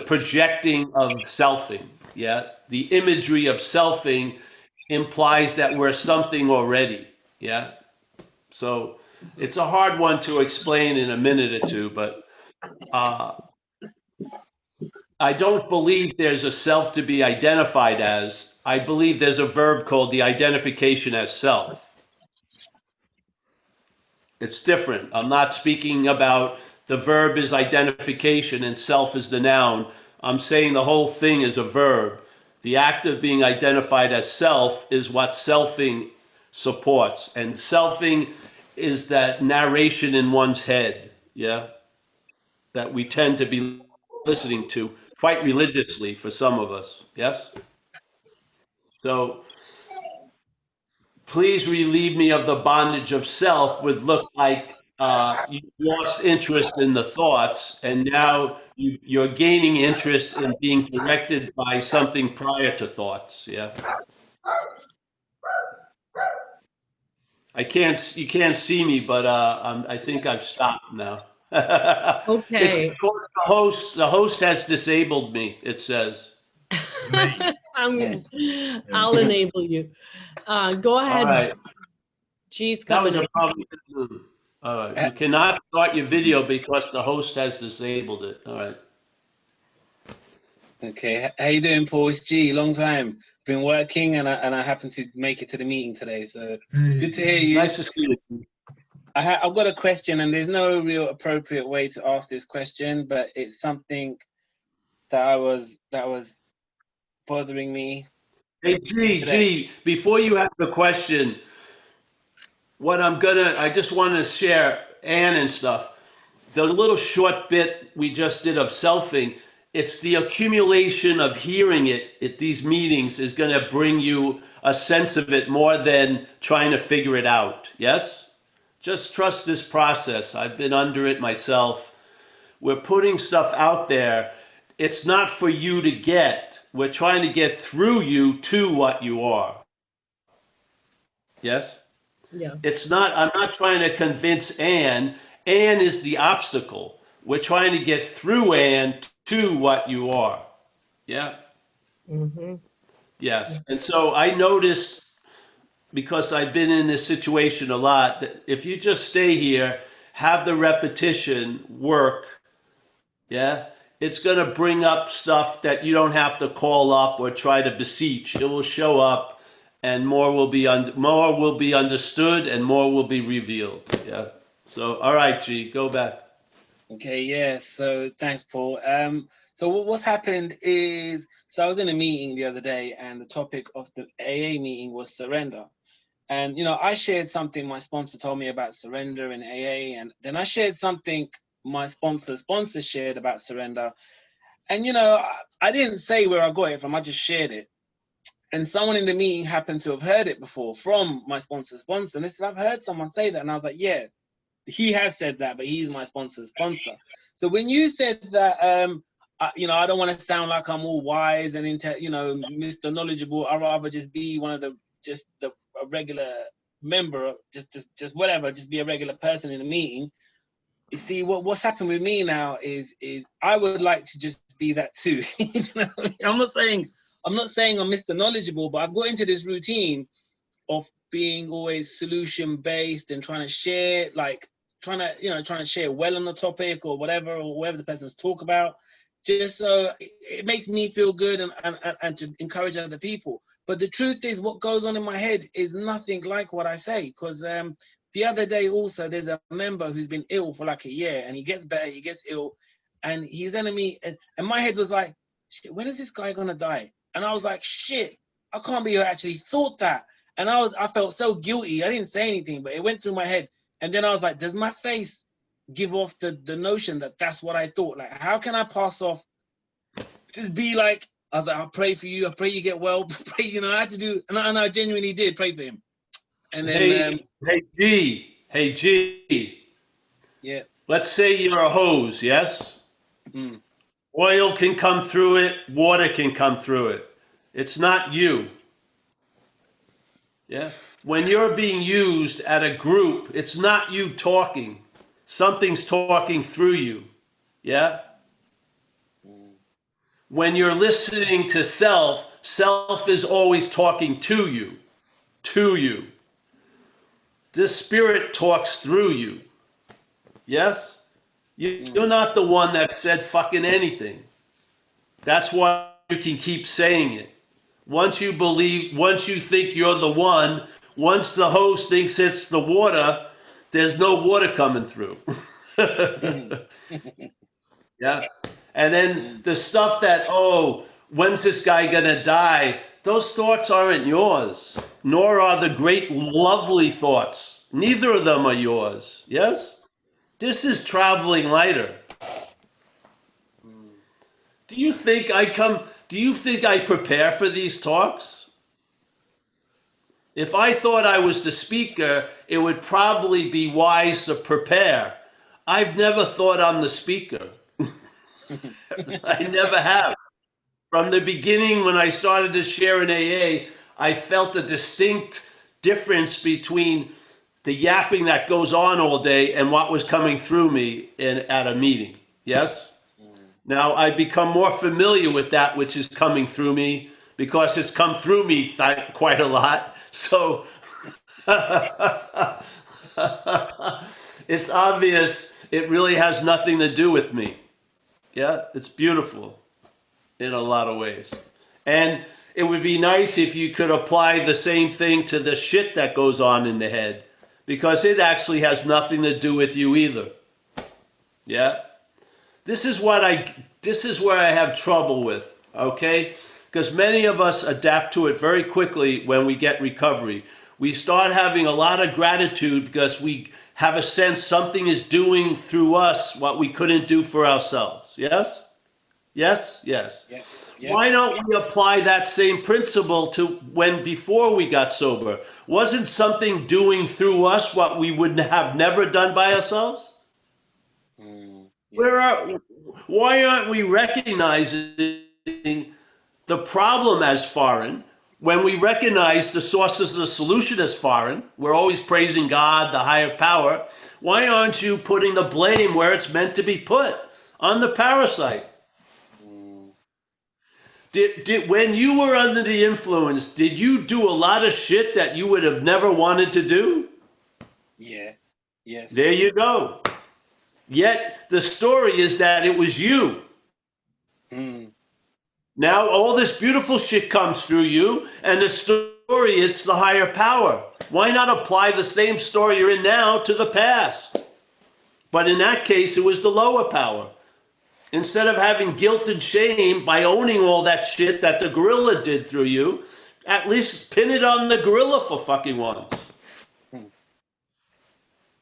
projecting of selfing. Yeah, the imagery of selfing implies that we're something already. Yeah, so it's a hard one to explain in a minute or two, but I don't believe there's a self to be identified as. I believe there's a verb called the identification as self. It's different. I'm not speaking about the verb is identification and self is the noun. I'm saying the whole thing is a verb. The act of being identified as self is what selfing supports. And selfing is that narration in one's head, yeah, that we tend to be listening to quite religiously for some of us, yes? So please relieve me of the bondage of self would look like you lost interest in the thoughts, and now you're gaining interest in being directed by something prior to thoughts. Yeah. You can't see me, but I think I've stopped now. Okay. It's because the host has disabled me, it says. I'll enable you. Go ahead. All right. G's That coming was a problem. All right. You cannot start your video because the host has disabled it. All right. Okay. How you doing, Paul? It's G. Long time. Been working, and I happened to make it to the meeting today. So good to hear you. Nice to see you. I've got a question, and there's no real appropriate way to ask this question, but it's something that was bothering me. Hey, G, before you ask the question, I just want to share, Ann and stuff, the little short bit we just did of selfing, it's the accumulation of hearing it at these meetings is going to bring you a sense of it more than trying to figure it out. Yes? Just trust this process. I've been under it myself. We're putting stuff out there. It's not for you to get. We're trying to get through you to what you are. Yes? Yeah. I'm not trying to convince Ann. Ann is the obstacle. We're trying to get through and to what you are. Yeah. Mm-hmm. Yes. And so I noticed, because I've been in this situation a lot, that if you just stay here, have the repetition work, yeah, it's going to bring up stuff that you don't have to call up or try to beseech. It will show up, and more will be understood, and more will be revealed. Yeah. So, all right, G, go back. Okay, yeah. So thanks, Paul. So what's happened is, so I was in a meeting the other day, and the topic of the AA meeting was surrender. And I shared something my sponsor told me about surrender in AA, and then I shared something my sponsor shared about surrender. And I didn't say where I got it from. I just shared it. And someone in the meeting happened to have heard it before from my sponsor's sponsor. And they said, I've heard someone say that. And I was like, yeah, he has said that, but he's my sponsor's sponsor. So when you said that, I don't want to sound like I'm all wise and Mr. Knowledgeable. I'd rather just be one of a regular member, just whatever, just be a regular person in a meeting. You see, what's happened with me now is I would like to just be that too. I'm not saying I'm Mr. Knowledgeable, but I've got into this routine of being always solution based and trying to share, trying to share well on the topic or whatever the person's talk about, just so it makes me feel good and to encourage other people. But the truth is, what goes on in my head is nothing like what I say, because the other day also there's a member who's been ill for like a year, and he gets better, he gets ill, and he's enemy, and my head was like, shit, when is this guy gonna die? And I was like, shit, I can't believe I actually thought that. And I felt so guilty. I didn't say anything, but it went through my head. And then I was like, does my face give off the notion that that's what I thought? Like, how can I pass off, just be like, I was like, I'll pray for you. I pray you get well. Pray, I had to do, and I genuinely did pray for him. And then, Hey, G. Yeah. Let's say you're a hose, yes? Mm. Oil can come through it, water can come through it. It's not you. Yeah. When you're being used at a group, it's not you talking. Something's talking through you. Yeah. When you're listening to self, self is always talking to you. To you. This spirit talks through you. Yes? You're not the one that said fucking anything. That's why you can keep saying it. Once you think you're the one, once the host thinks it's the water, there's no water coming through. Yeah. And then the stuff that, when's this guy gonna die? Those thoughts aren't yours, nor are the great, lovely thoughts. Neither of them are yours. Yes? This is traveling lighter. Do you think I prepare for these talks? If I thought I was the speaker, it would probably be wise to prepare. I've never thought I'm the speaker. I never have. From the beginning, when I started to share in AA, I felt a distinct difference between the yapping that goes on all day and what was coming through me at a meeting. Yes? Now, I've become more familiar with that which is coming through me because it's come through me quite a lot. So it's obvious it really has nothing to do with me. Yeah, it's beautiful in a lot of ways. And it would be nice if you could apply the same thing to the shit that goes on in the head, because it actually has nothing to do with you either. Yeah? This is where I have trouble with, okay? Because many of us adapt to it very quickly when we get recovery. We start having a lot of gratitude because we have a sense something is doing through us what we couldn't do for ourselves. Yes? Yes? Yes. Yeah. Yeah. Why don't we apply that same principle to before we got sober? Wasn't something doing through us what we would have never done by ourselves? Yeah. Why aren't we recognizing the problem as foreign? when we recognize the sources of the solution as foreign, we're always praising God, the higher power. Why aren't you putting the blame where it's meant to be put, on the parasite? When you were under the influence, did you do a lot of shit that you would have never wanted to do? Yeah. Yes. There you go. Yet the story is that it was you. Now all this beautiful shit comes through you, and the story, it's the higher power. Why not apply the same story you're in now to the past? But in that case, it was the lower power. Instead of having guilt and shame by owning all that shit that the gorilla did through you, at least pin it on the gorilla for fucking once.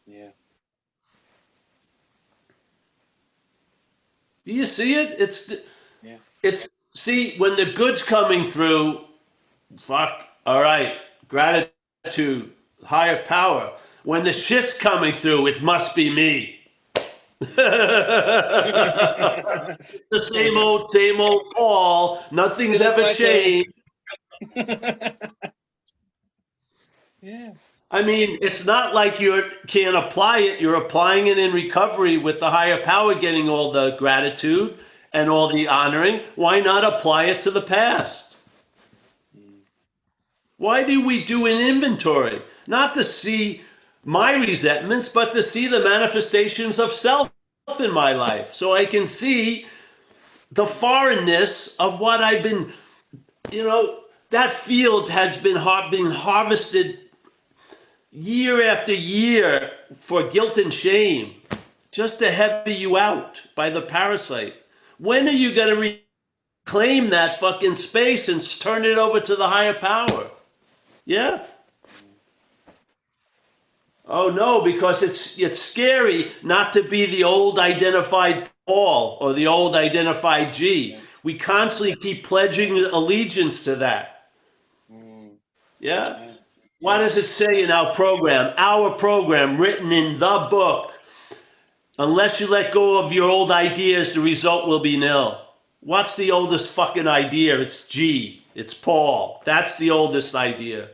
Yeah. Do you see it? It's see, when the good's coming through, fuck, all right, gratitude, higher power. When the shit's coming through, it must be me. The same old Paul. Nothing's ever changed. Yeah. I mean, it's not like you can't apply it. You're applying it in recovery with the higher power getting all the gratitude and all the honoring. Why not apply it to the past? Why do we do an inventory? Not to see my resentments, but to see the manifestations of self in my life, so I can see the foreignness of what I've been, that field has been harvested year after year for guilt and shame, just to heavy you out by the parasite. When are you going to reclaim that fucking space and turn it over to the higher power? Yeah? Oh no, because it's scary not to be the old identified Paul or the old identified G. We constantly keep pledging allegiance to that. Yeah? What does it say in our program? Our program, written in the book. Unless you let go of your old ideas, the result will be nil. What's the oldest fucking idea? It's G. It's Paul. That's the oldest idea.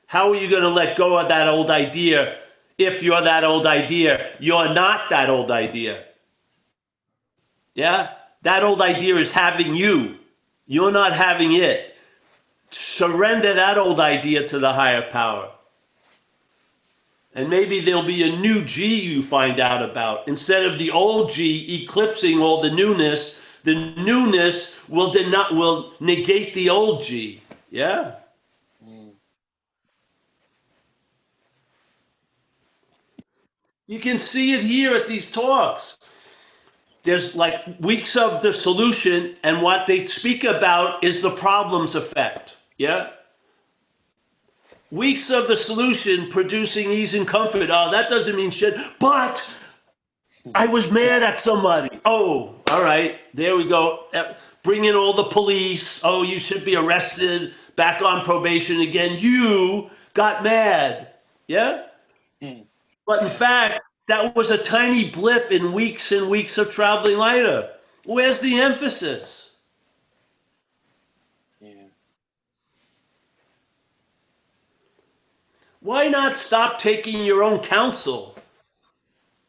How are you going to let go of that old idea if you're that old idea? You're not that old idea. Yeah? That old idea is having you. You're not having it. Surrender that old idea to the higher power. And maybe there'll be a new G you find out about. Instead of the old G eclipsing all the newness will negate the old G. Yeah? You can see it here at these talks. There's like weeks of the solution, and what they speak about is the problem's effect. Yeah? Weeks of the solution producing ease and comfort. Oh, that doesn't mean shit. But I was mad at somebody. Oh, all right. There we go. Bring in all the police. Oh, you should be arrested. Back on probation again. You got mad. Yeah? But in fact, that was a tiny blip in weeks and weeks of traveling lighter. Where's the emphasis? Why not stop taking your own counsel?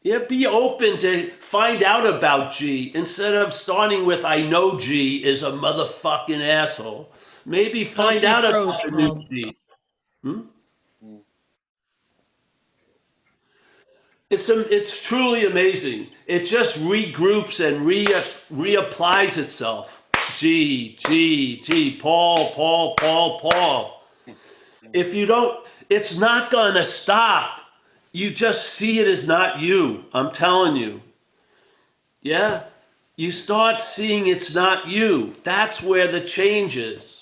Yeah, be open to find out about G instead of starting with I know G is a motherfucking asshole. Maybe find out about the new G. It's truly amazing. It just regroups and reapplies itself. G, Paul. If you don't, it's not going to stop. You just see it as not you. I'm telling you. Yeah? You start seeing it's not you. That's where the change is.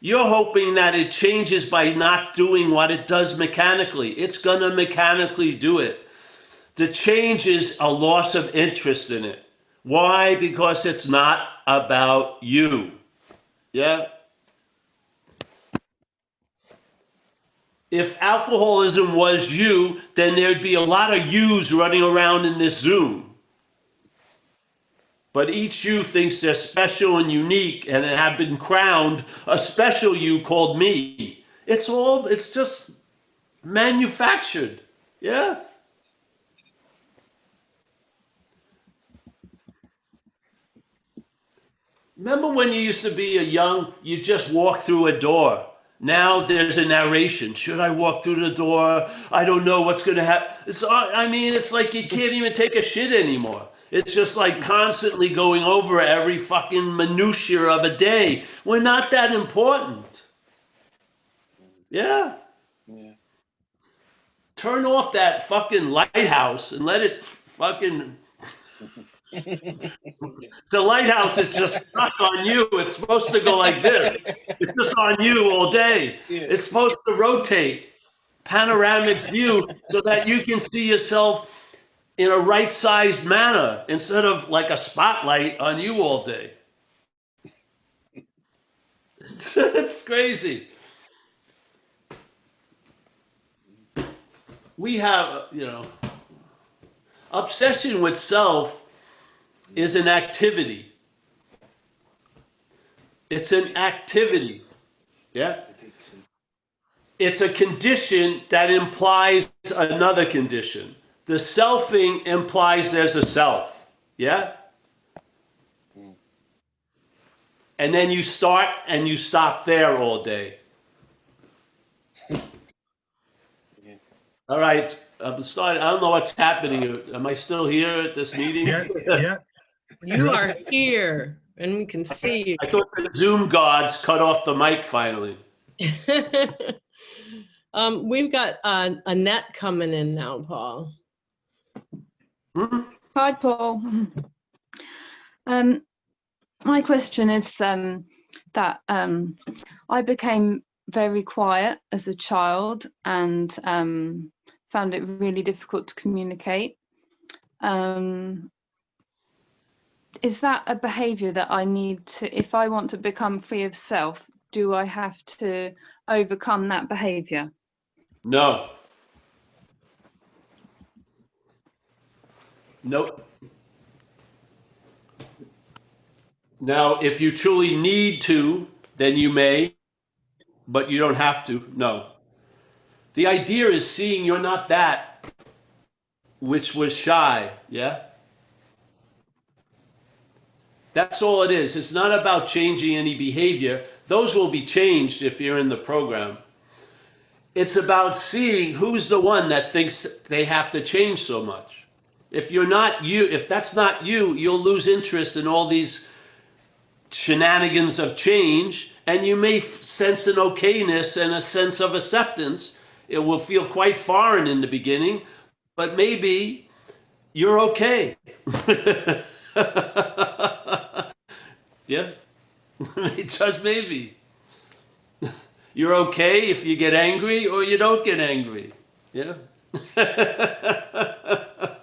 You're hoping that it changes by not doing what it does mechanically. It's going to mechanically do it. The change is a loss of interest in it. Why? Because it's not about you. Yeah? If alcoholism was you, then there'd be a lot of yous running around in this Zoom. But each you thinks they're special and unique and have been crowned a special you called me. It's just manufactured. Yeah. Remember when you used to be you just walk through a door. Now there's a narration. Should I walk through the door? I don't know what's going to happen. It's like you can't even take a shit anymore. It's just like constantly going over every fucking minutia of a day. We're not that important. Yeah. Yeah. Turn off that fucking lighthouse and let it fucking... The lighthouse is just stuck on you. It's supposed to go like this. It's just on you all day. Yeah. It's supposed to rotate, panoramic view, so that you can see yourself in a right-sized manner instead of like a spotlight on you all day. It's crazy. We have, obsession with self is an activity. It's an activity. Yeah? It's a condition that implies another condition. The selfing implies there's a self. Yeah? And then you start and you stop there all day. All right. I'm starting. I don't know what's happening. Am I still here at this meeting? Yeah. You are here, and we can see you. I thought the Zoom gods cut off the mic finally. We've got Annette coming in now, Paul. Hi, Paul. My question is that I became very quiet as a child and found it really difficult to communicate. Is that a behavior that I need to, if I want to become free of self, do I have to overcome that behavior? No. Nope. Now, if you truly need to, then you may, but you don't have to. No. The idea is seeing you're not that which was shy. Yeah? That's all it is. It's not about changing any behavior. Those will be changed if you're in the program. It's about seeing who's the one that thinks they have to change so much. If you're not you, if that's not you, you'll lose interest in all these shenanigans of change, and you may sense an okayness and a sense of acceptance. It will feel quite foreign in the beginning, but maybe you're okay. Yeah, just maybe. You're okay if you get angry or you don't get angry. Yeah.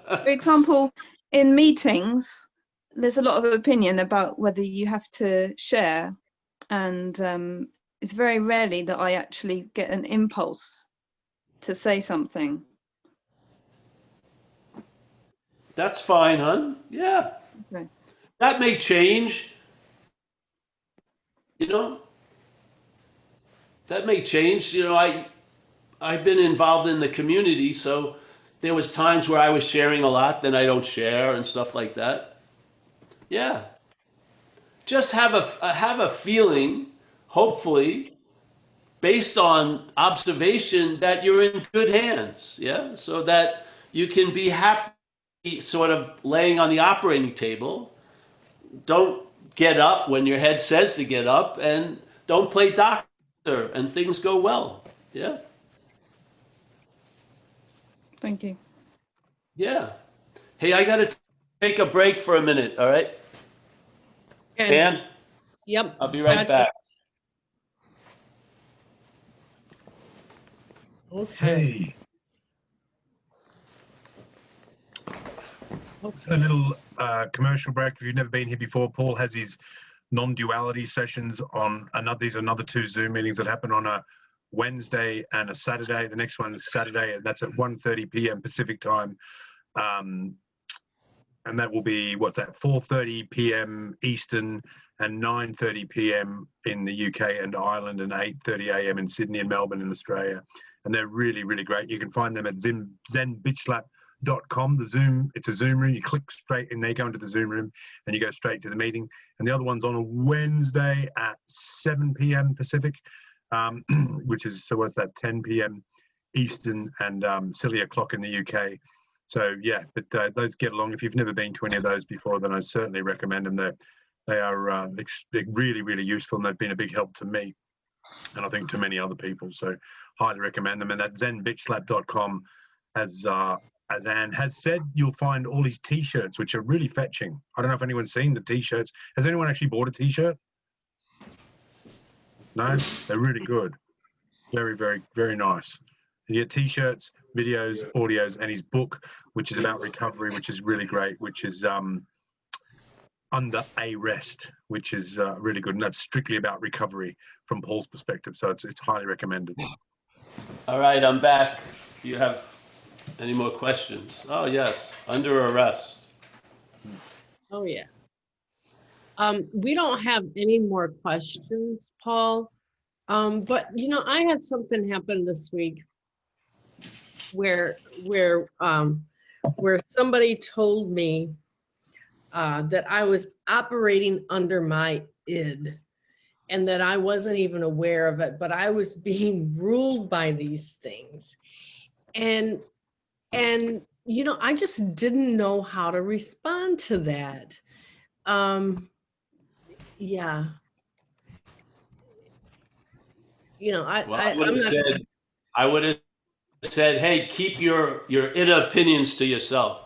For example, in meetings, there's a lot of opinion about whether you have to share, and it's very rarely that I actually get an impulse to say something. That's fine, hon. Yeah. Okay. That may change. That may change. I've been involved in the community, so there was times where I was sharing a lot, then I don't share and stuff like that. Yeah. Just have a feeling, hopefully, based on observation, that you're in good hands. Yeah. So that you can be happy, sort of laying on the operating table. Don't get up when your head says to get up, and don't play doctor, and things go well. Yeah. Thank you. Yeah. Hey, I got to take a break for a minute. All right. Okay. Dan, Yep. I'll be right Gotcha. back. Okay. So a little commercial break. If you've never been here before, Paul has his non-duality sessions on these are another 2 Zoom meetings that happen on a Wednesday and a Saturday. The next one is Saturday, and that's at 1:30 p.m. Pacific time. and that will be, what's that, 4:30 p.m. Eastern and 9:30 p.m. in the UK and Ireland, and 8:30 a.m. in Sydney and Melbourne in Australia. And they're really, really great. You can find them at zenbitchslap.com. The Zoom, it's a Zoom room. You click straight in there, go into the Zoom room, and you go straight to the meeting. And the other one's on a Wednesday at 7 p.m. Pacific, which is, so what's that, 10 p.m. Eastern and silly o'clock in the UK. So yeah, but those get along. If you've never been to any of those before, then I certainly recommend them. They are really, really useful, and they've been a big help to me, and I think to many other people. So highly recommend them. And at zenbitchslap.com, as Anne has said, you'll find all these T-shirts, which are really fetching. I don't know if anyone's seen the T-shirts. Has anyone actually bought a T-shirt? No, they're really good. Very, very, very nice. You get T-shirts, videos, audios, and his book, which is about recovery, which is really great, which is Under a Rest, which is really good. And that's strictly about recovery from Paul's perspective. So it's highly recommended. All right, I'm back. Do you have any more questions? Oh, yes. Under Arrest. Oh, yeah. We don't have any more questions, Paul. But, you know, I had something happen this week where somebody told me that I was operating under my id, and that I wasn't even aware of it, but I was being ruled by these things. And you know, I just didn't know how to respond to that. Yeah. You know, I would have said, hey, keep your inner opinions to yourself.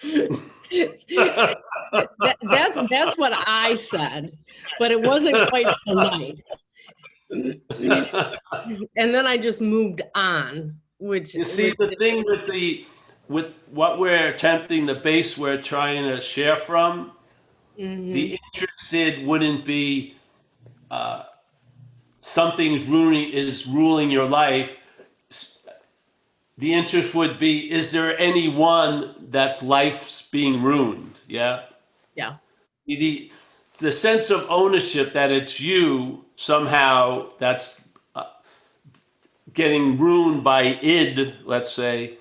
That's what I said, but it wasn't quite so nice. And then I just moved on, which you see, the thing with what we're attempting, the base we're trying to share from, the interested wouldn't be something's ruling your life. The interest would be, is there anyone that's life's being ruined? Yeah. Yeah. The sense of ownership that it's you somehow that's getting ruined by id, let's say.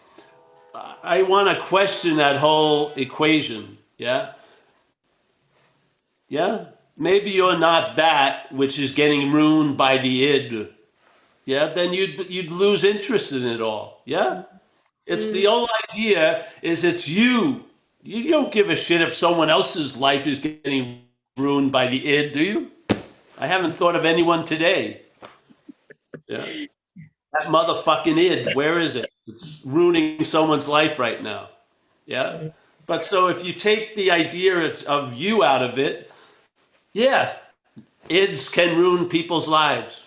I want to question that whole equation. Yeah. Yeah. Maybe you're not that which is getting ruined by the id. Yeah, then you'd lose interest in it all. Yeah, it's the whole idea is it's you. You don't give a shit if someone else's life is getting ruined by the id, do you? I haven't thought of anyone today. Yeah, that motherfucking id. Where is it? It's ruining someone's life right now. Yeah, but so if you take the idea of you out of it, yeah, ids can ruin people's lives.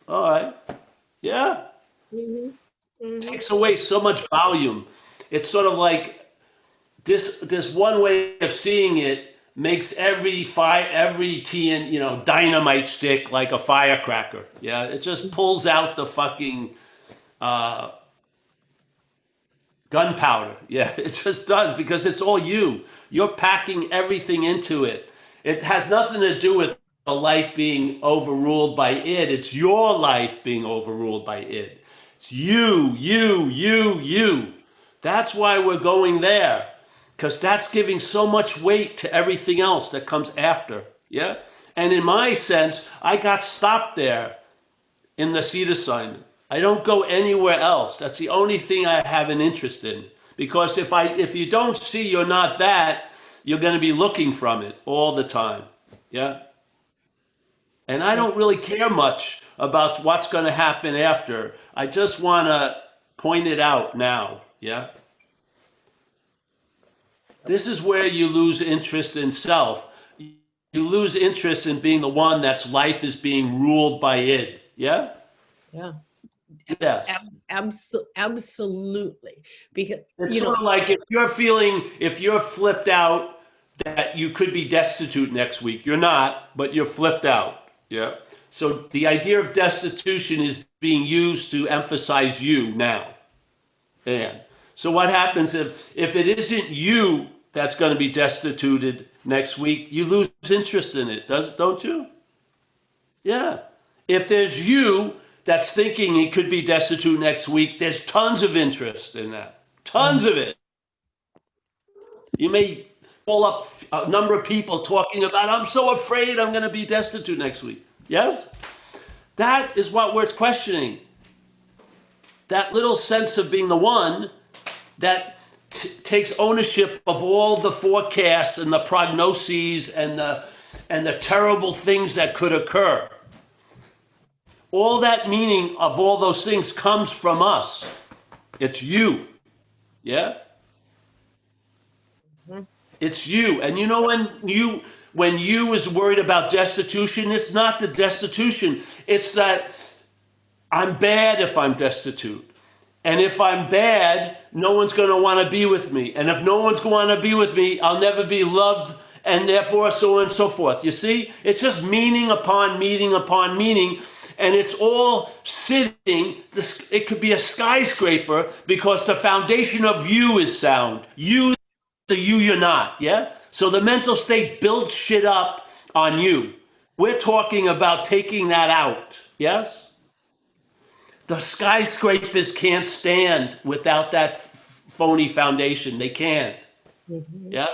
All right. Yeah. Takes away so much volume. It's sort of like this one way of seeing it makes every dynamite stick like a firecracker. Yeah. It just pulls out the fucking gunpowder. Yeah. It just does, because it's all you. You're packing everything into it. It has nothing to do with a life being overruled by id. It's your life being overruled by id. It's you. That's why we're going there, because that's giving so much weight to everything else that comes after. Yeah. And in my sense, I got stopped there in the seed assignment. I don't go anywhere else. That's the only thing I have an interest in, because if you don't see you're not that, you're going to be looking from it all the time. Yeah. And I don't really care much about what's going to happen after. I just want to point it out now. Yeah. This is where you lose interest in self. You lose interest in being the one that's life is being ruled by id. Yeah. Yeah. Yes. Absolutely. Because it's sort of like if you're flipped out, that you could be destitute next week. You're not, but you're flipped out. Yeah. So the idea of destitution is being used to emphasize you now. And So what happens if it isn't you that's going to be destituted next week? You lose interest in it, don't you? Yeah. If there's you that's thinking he could be destitute next week, there's tons of interest in that. Tons of it. You may call up a number of people talking about, I'm so afraid I'm going to be destitute next week. Yes? That is what we're questioning. That little sense of being the one that takes ownership of all the forecasts and the prognoses and the terrible things that could occur. All that meaning of all those things comes from us. It's you. Yeah? It's you. And you know, when you is worried about destitution, it's not the destitution. It's that I'm bad if I'm destitute. And if I'm bad, no one's going to want to be with me. And if no one's going to be with me, I'll never be loved, and therefore so on and so forth. You see? It's just meaning upon meaning upon meaning. And it's all sitting, it could be a skyscraper because the foundation of you is sound. You, the you you're not, yeah? So the mental state builds shit up on you. We're talking about taking that out, yes? The skyscrapers can't stand without that phony foundation. They can't, yeah?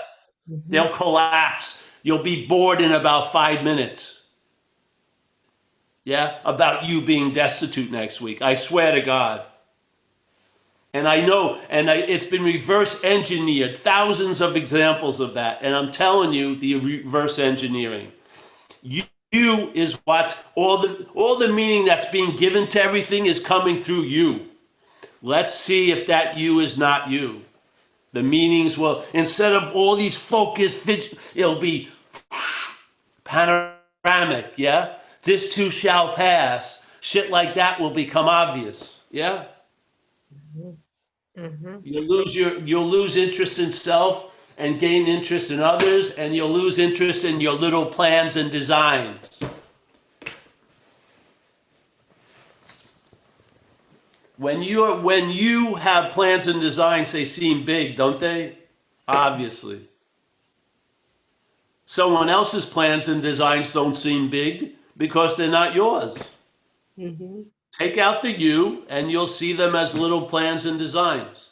They'll collapse. You'll be bored in about 5 minutes. Yeah, about you being destitute next week. I swear to God. And I know, it's been reverse engineered, thousands of examples of that. And I'm telling you, the reverse engineering. You is what, all the meaning that's being given to everything is coming through you. Let's see if that you is not you. The meanings will, instead of all these focused, it'll be panoramic, yeah? This too shall pass. Shit like that will become obvious. Yeah? You'll lose interest in self and gain interest in others, and you'll lose interest in your little plans and designs. When you have plans and designs, they seem big, don't they? Obviously. Someone else's plans and designs don't seem big, because they're not yours. Take out the you and you'll see them as little plans and designs.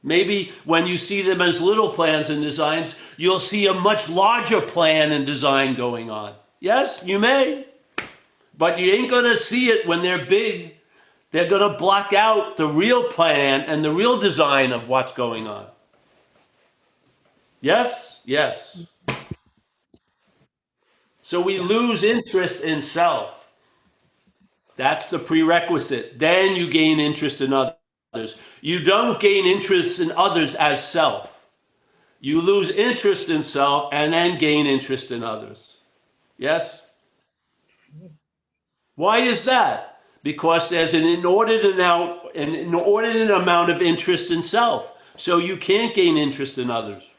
Maybe when you see them as little plans and designs, you'll see a much larger plan and design going on. Yes, you may. But you ain't going to see it when they're big. They're going to block out the real plan and the real design of what's going on. Yes? Yes. So we lose interest in self. That's the prerequisite. Then you gain interest in others. You don't gain interest in others as self. You lose interest in self and then gain interest in others. Yes? Why is that? Because there's an inordinate amount of interest in self. So you can't gain interest in others.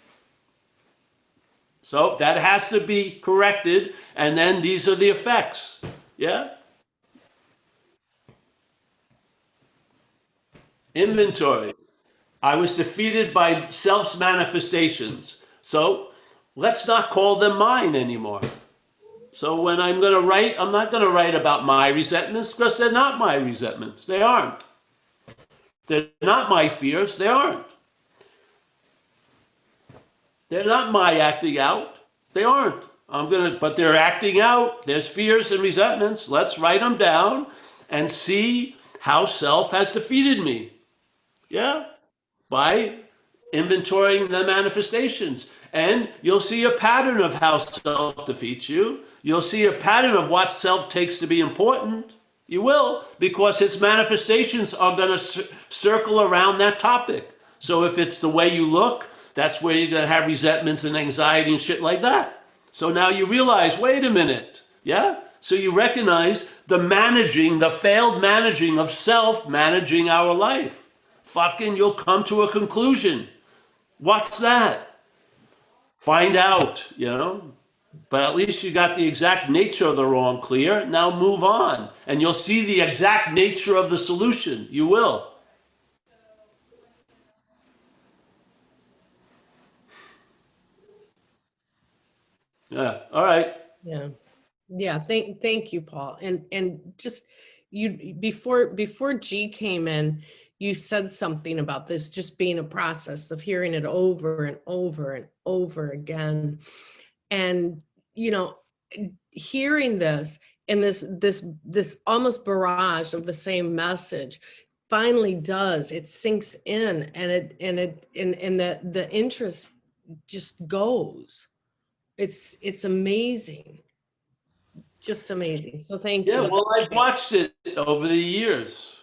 So that has to be corrected, and then these are the effects. Yeah? Inventory. I was defeated by self's manifestations. So let's not call them mine anymore. So when I'm going to write, I'm not going to write about my resentments because they're not my resentments. They aren't. They're not my fears. They aren't. They're not my acting out. They aren't. But they're acting out. There's fears and resentments. Let's write them down and see how self has defeated me. Yeah? By inventorying the manifestations. And you'll see a pattern of how self defeats you. You'll see a pattern of what self takes to be important. You will, because its manifestations are going to circle around that topic. So if it's the way you look, that's where you're going to have resentments and anxiety and shit like that. So now you realize, wait a minute, yeah? So you recognize the failed managing of self managing our life. Fucking, you'll come to a conclusion. What's that? Find out, you know? But at least you got the exact nature of the wrong clear. Now move on. And you'll see the exact nature of the solution. You will. Yeah. All right. Yeah. Yeah. Thank you, Paul. And just you before G came in, you said something about this just being a process of hearing it over and over and over again. And, you know, hearing this and this almost barrage of the same message finally does, it sinks in, and the interest just goes. It's amazing. Just amazing. So thank Yeah. you. Well, I've watched it over the years.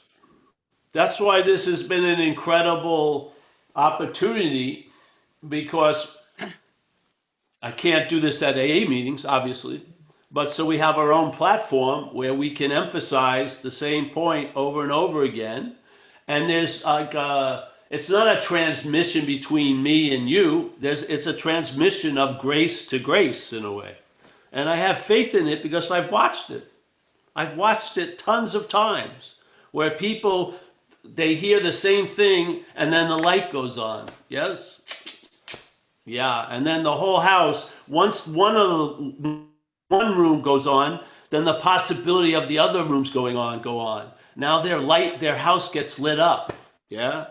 That's why this has been an incredible opportunity, because I can't do this at AA meetings, obviously, but so we have our own platform where we can emphasize the same point over and over again. And there's like it's not a transmission between me and you. It's a transmission of grace to grace in a way. And I have faith in it because I've watched it. I've watched it tons of times where people, they hear the same thing and then the light goes on. Yes? Yeah. And then the whole house, once one room goes on, then the possibility of the other rooms going on go on. Now their house gets lit up. Yeah.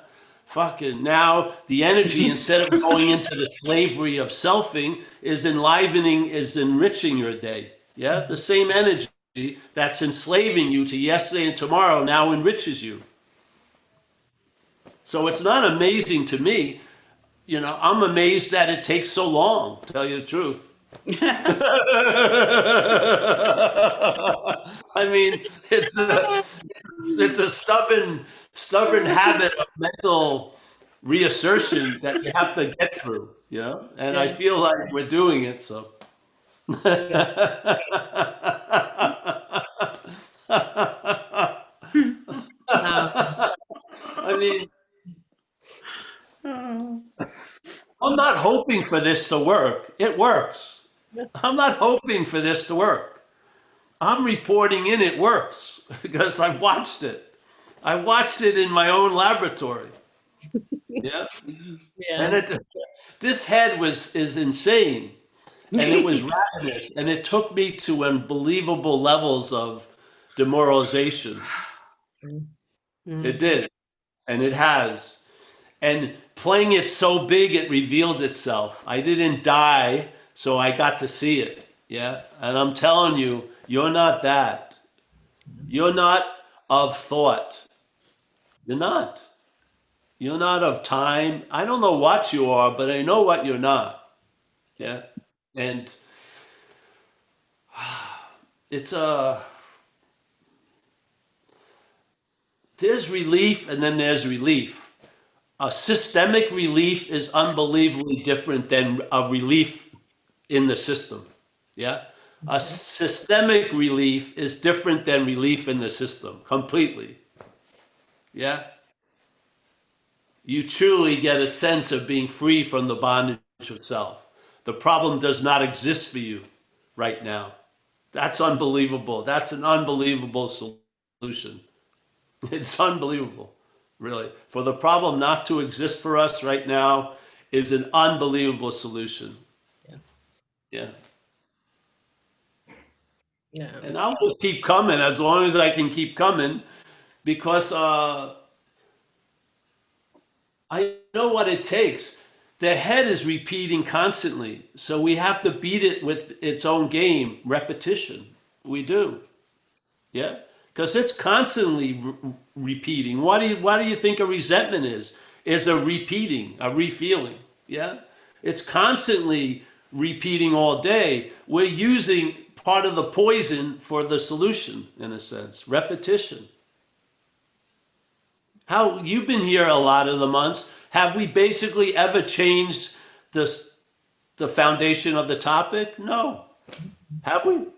Fucking now the energy, instead of going into the slavery of selfing, is enriching your day. Yeah. The same energy that's enslaving you to yesterday and tomorrow now enriches you. So it's not amazing to me. You know, I'm amazed that it takes so long, to tell you the truth. I mean, it's a stubborn habit of mental reassertion that you have to get through, you know? And I feel like we're doing it, so. I mean, I'm not hoping for this to work. It works. I'm not hoping for this to work. I'm reporting in it works because I've watched it. I watched it in my own laboratory. Yeah. Yeah. And this head is insane. And it was ravenous. And it took me to unbelievable levels of demoralization. It did. And it has. And playing it so big, it revealed itself. I didn't die, so I got to see it. Yeah. And I'm telling you, you're not that. You're not of thought. You're not. You're not of time. I don't know what you are, but I know what you're not. Yeah. And it's there's relief and then there's relief. A systemic relief is unbelievably different than a relief in the system. Yeah. A systemic relief is different than relief in the system, completely. Yeah. You truly get a sense of being free from the bondage of self. The problem does not exist for you right now. That's unbelievable. That's an unbelievable solution. It's unbelievable, really. For the problem not to exist for us right now is an unbelievable solution. Yeah. Yeah. And I'll just keep coming as long as I can keep coming, because I know what it takes. The head is repeating constantly, so we have to beat it with its own game, repetition. We do, yeah, because it's constantly repeating. What do you think a resentment is? Is a repeating, a refeeling, yeah. It's constantly repeating all day. We're using part of the poison for the solution, in a sense, repetition. How you've been here a lot of the months. Have we basically ever changed the foundation of the topic? No. Have we?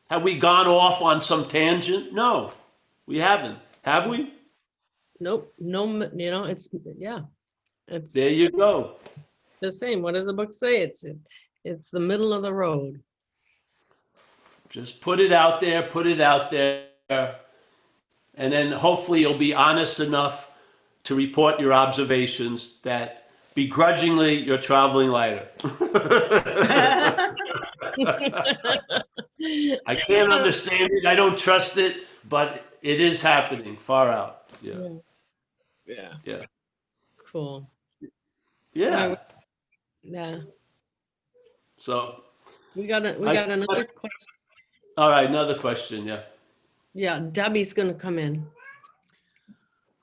Have we gone off on some tangent? No, we haven't. Have we? Nope. No, you know, it's There you go. the same. What does the book say? It's the middle of the road. Just put it out there, and then hopefully you'll be honest enough to report your observations that begrudgingly you're traveling lighter. I can't understand it. I don't trust it, but it is happening far out. Yeah. Yeah. Yeah. Cool. Yeah. Yeah. So We got another question. all right, another question. Yeah. Yeah, Debbie's going to come in.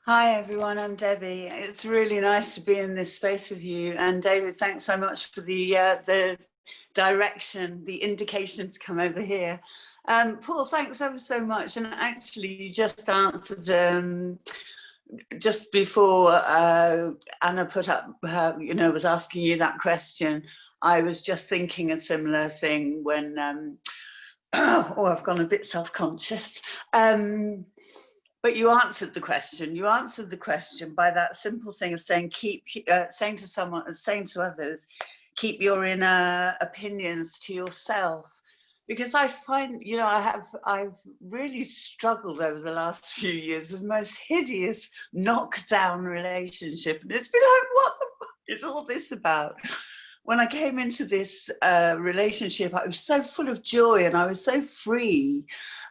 Hi everyone, I'm Debbie. It's really nice to be in this space with you. And David, thanks so much for the direction, the indication to come over here. Paul, thanks ever so much. And actually, you just answered just before Anna put up her, was asking you that question. I was just thinking a similar thing when, oh, I've gone a bit self-conscious. But you answered the question. You answered the question by that simple thing of saying, saying to others, keep your inner opinions to yourself. Because I find, I've really struggled over the last few years with the most hideous knockdown relationship. And it's been like, what the fuck is all this about? When I came into this relationship, I was so full of joy and I was so free.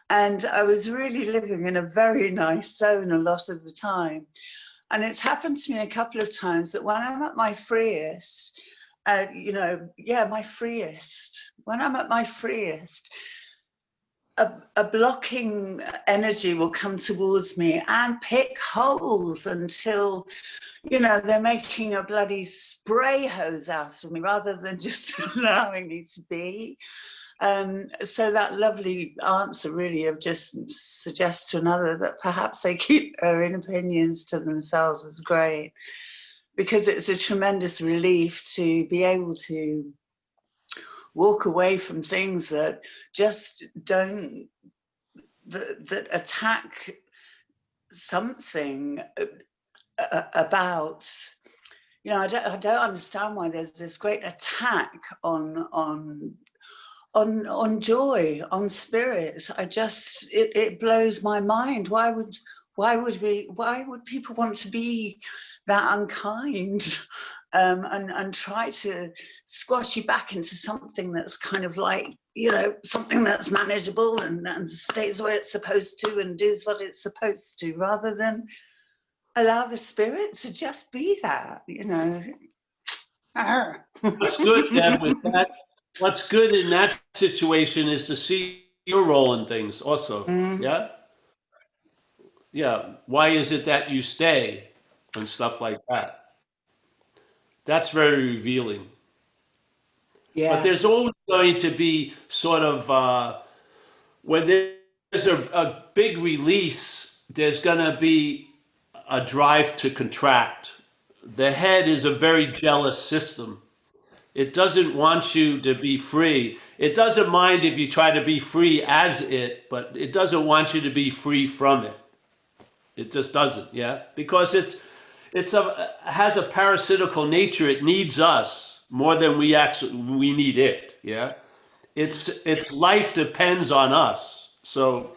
And I was really living in a very nice zone a lot of the time. And it's happened to me a couple of times that when I'm at my freest, my freest, when I'm at my freest, a blocking energy will come towards me and pick holes until, they're making a bloody spray hose out of me rather than just allowing me to be. So that lovely answer really of just suggests to another that perhaps they keep their own opinions to themselves was great, because it's a tremendous relief to be able to walk away from things that just don't, that attack something about, I don't understand why there's this great attack on joy, on spirit. It blows my mind. Why would people want to be that unkind and try to squash you back into something that's kind of like, something that's manageable and stays where it's supposed to and does what it's supposed to, rather than allow the spirit to just be that, What's good, Deb, with that? What's good in that situation is to see your role in things also. Yeah. Yeah. Why is it that you stay and stuff like that? That's very revealing. Yeah. But there's always going to be sort of, when there's a big release, there's going to be a drive to contract. The head is a very jealous system. It doesn't want you to be free. It doesn't mind if you try to be free as it, but it doesn't want you to be free from it. It just doesn't, yeah? Because it has a parasitical nature. It needs us more than we need it, yeah? Its life depends on us. So,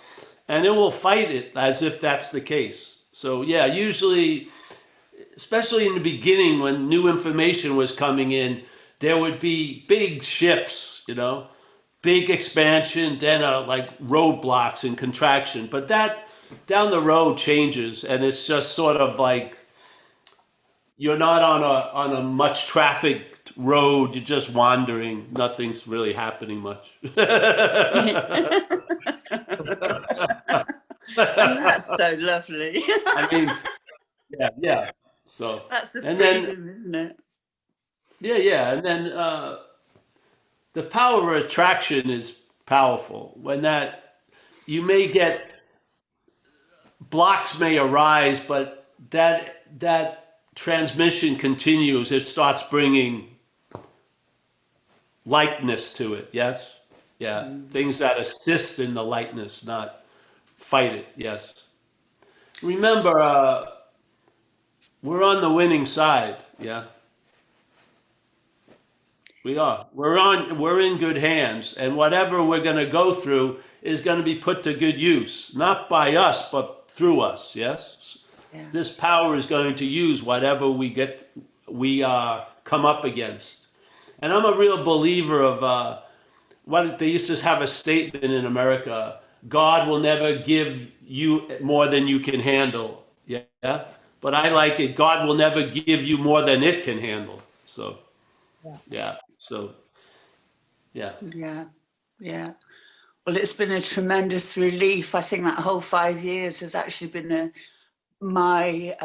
and it will fight it as if that's the case. So yeah, usually, especially in the beginning when new information was coming in, there would be big shifts, big expansion, then like roadblocks and contraction. But that down the road changes, and it's just sort of like you're not on a much trafficked road. You're just wandering. Nothing's really happening much. And that's so lovely. I mean, yeah. So that's a freedom, then, isn't it? Yeah. And then the power of attraction is powerful. When you may get blocks may arise, but that transmission continues. It starts bringing lightness to it. Yes, yeah. Things that assist in the lightness, not fight it. Yes. Remember, we're on the winning side. Yeah. We are. We're in good hands, and whatever we're going to go through is going to be put to good use, not by us, but through us. Yes. Yeah. This power is going to use whatever we come up against, and I'm a real believer of what they used to have a statement in America: God will never give you more than you can handle. Yeah, but I like it. God will never give you more than it can handle. So, yeah. So, yeah. Yeah, yeah. Well, it's been a tremendous relief. I think that whole 5 years has actually been my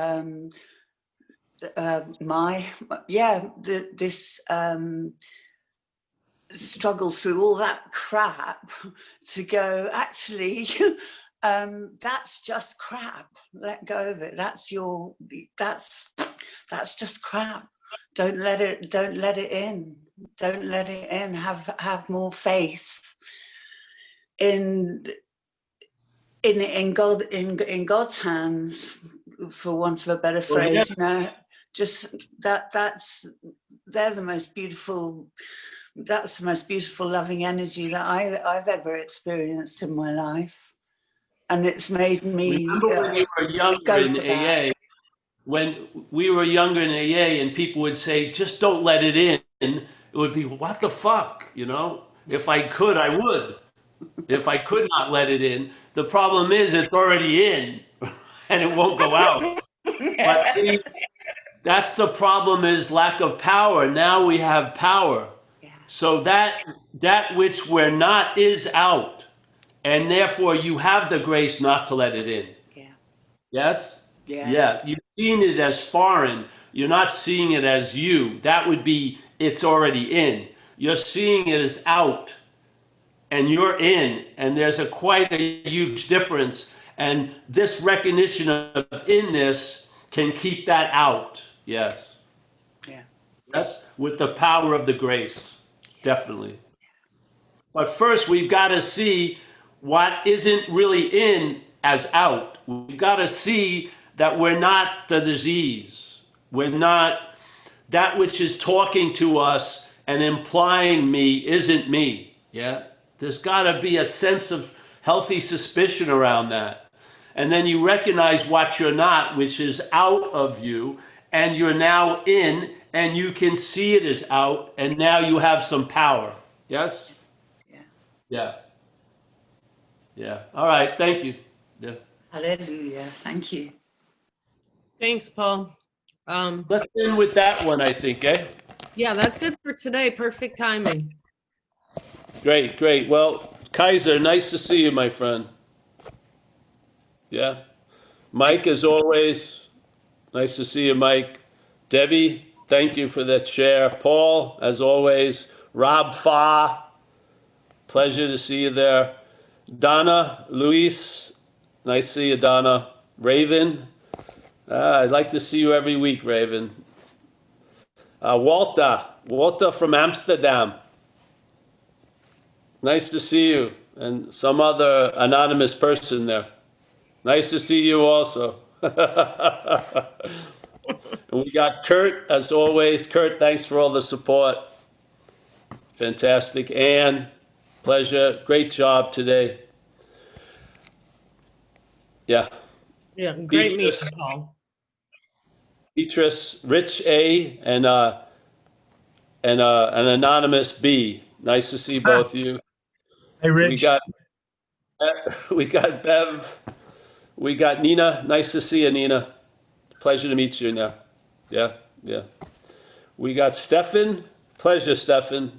this struggle through all that crap to go, actually, that's just crap. Let go of it. That's just crap. Don't let it in. Don't let it in. Have more faith in God, in God's hands, for want of a better phrase. You know, just that's the most beautiful loving energy that I've ever experienced in my life, and it's made me Remember when you were younger in AA, when we were younger in AA and people would say, just don't let it in, it would be, what the fuck, you know? If I could, I would. If I could not let it in. The problem is it's already in and it won't go out. But see, that's the problem, is lack of power. Now we have power. So that which we're not is out. And therefore you have the grace not to let it in. Yeah. Yes? Yes. Yeah. You've seen it as foreign. You're not seeing it as you. That would be, it's already in. You're seeing it as out. And you're in. And there's quite a huge difference. And this recognition of inness can keep that out. Yes. Yeah. Yes. With the power of the grace. Definitely. But first, we've got to see what isn't really in as out. We've got to see that we're not the disease. We're not that which is talking to us and implying me isn't me. Yeah. There's got to be a sense of healthy suspicion around that. And then you recognize what you're not, which is out of you, and you're now in, and you can see it as out, and now you have some power. Yes? Yeah. Yeah. Yeah. All right. Thank you. Yeah. Hallelujah. Thank you. Thanks, Paul. Let's end with that one, I think, eh? Yeah, that's it for today. Perfect timing. Great, great. Well, Kaiser, nice to see you, my friend. Yeah. Mike, as always, nice to see you, Mike. Debbie, thank you for that share. Paul, as always. Rob Fa, pleasure to see you there. Donna, Luis, nice to see you, Donna. Raven, I'd like to see you every week, Raven. Walter from Amsterdam. Nice to see you. And some other anonymous person there. Nice to see you also. And we got Kurt, as always. Kurt, thanks for all the support. Fantastic. Anne, pleasure. Great job today. Yeah. Yeah, great Beatrice, meeting, Paul. Beatrice, Rich A, and an anonymous B. Nice to see both of you. Hey, Rich. We got Bev. We got Nina. Nice to see you, Nina. Pleasure to meet you now. Yeah, yeah. We got Stefan. Pleasure, Stefan.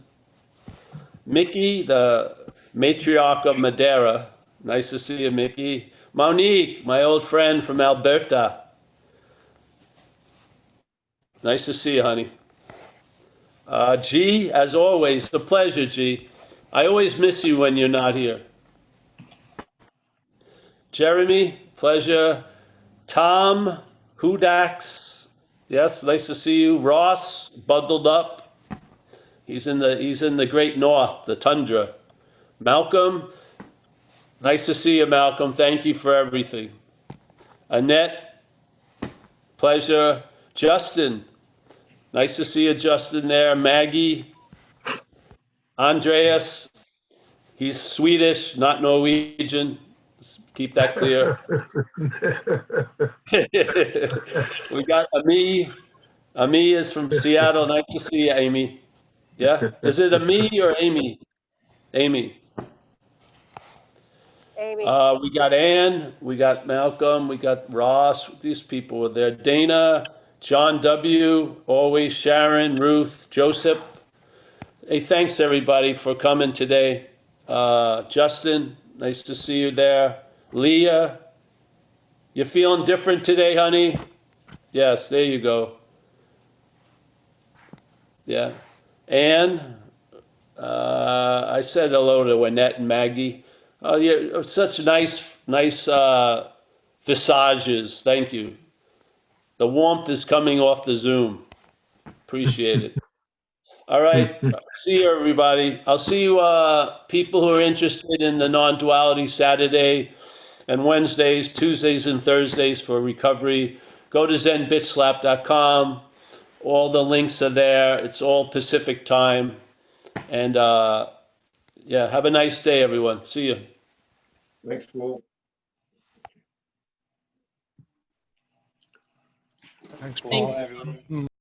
Mickey, the matriarch of Madeira. Nice to see you, Mickey. Monique, my old friend from Alberta. Nice to see you, honey. G, as always, a pleasure, G. I always miss you when you're not here. Jeremy, pleasure. Tom, Hudax, yes, nice to see you. Ross, bundled up. He's in the great north, the tundra. Malcolm, nice to see you, Malcolm. Thank you for everything. Annette, pleasure. Justin, nice to see you, Justin, there. Maggie, Andreas, he's Swedish, not Norwegian. Let's keep that clear. We got Ami. Ami is from Seattle. Nice to see you, Amy. Yeah? Is it Ami or Amy? Amy. Amy. We got Ann, we got Malcolm, we got Ross. These people were there. Dana, John W., always Sharon, Ruth, Joseph. Hey, thanks everybody for coming today. Justin, nice to see you there. Leah, you feeling different today, honey? Yes, there you go. Yeah. Ann, I said hello to Annette and Maggie. Oh, yeah, such nice visages. Thank you. The warmth is coming off the Zoom. Appreciate it. All right. See you, everybody. I'll see you, people who are interested in the non-duality Saturday and Wednesdays, Tuesdays, and Thursdays for recovery. Go to zenbitslap.com. All the links are there. It's all Pacific time. And yeah, have a nice day, everyone. See you. Thanks, Paul. Thanks, Paul, everyone.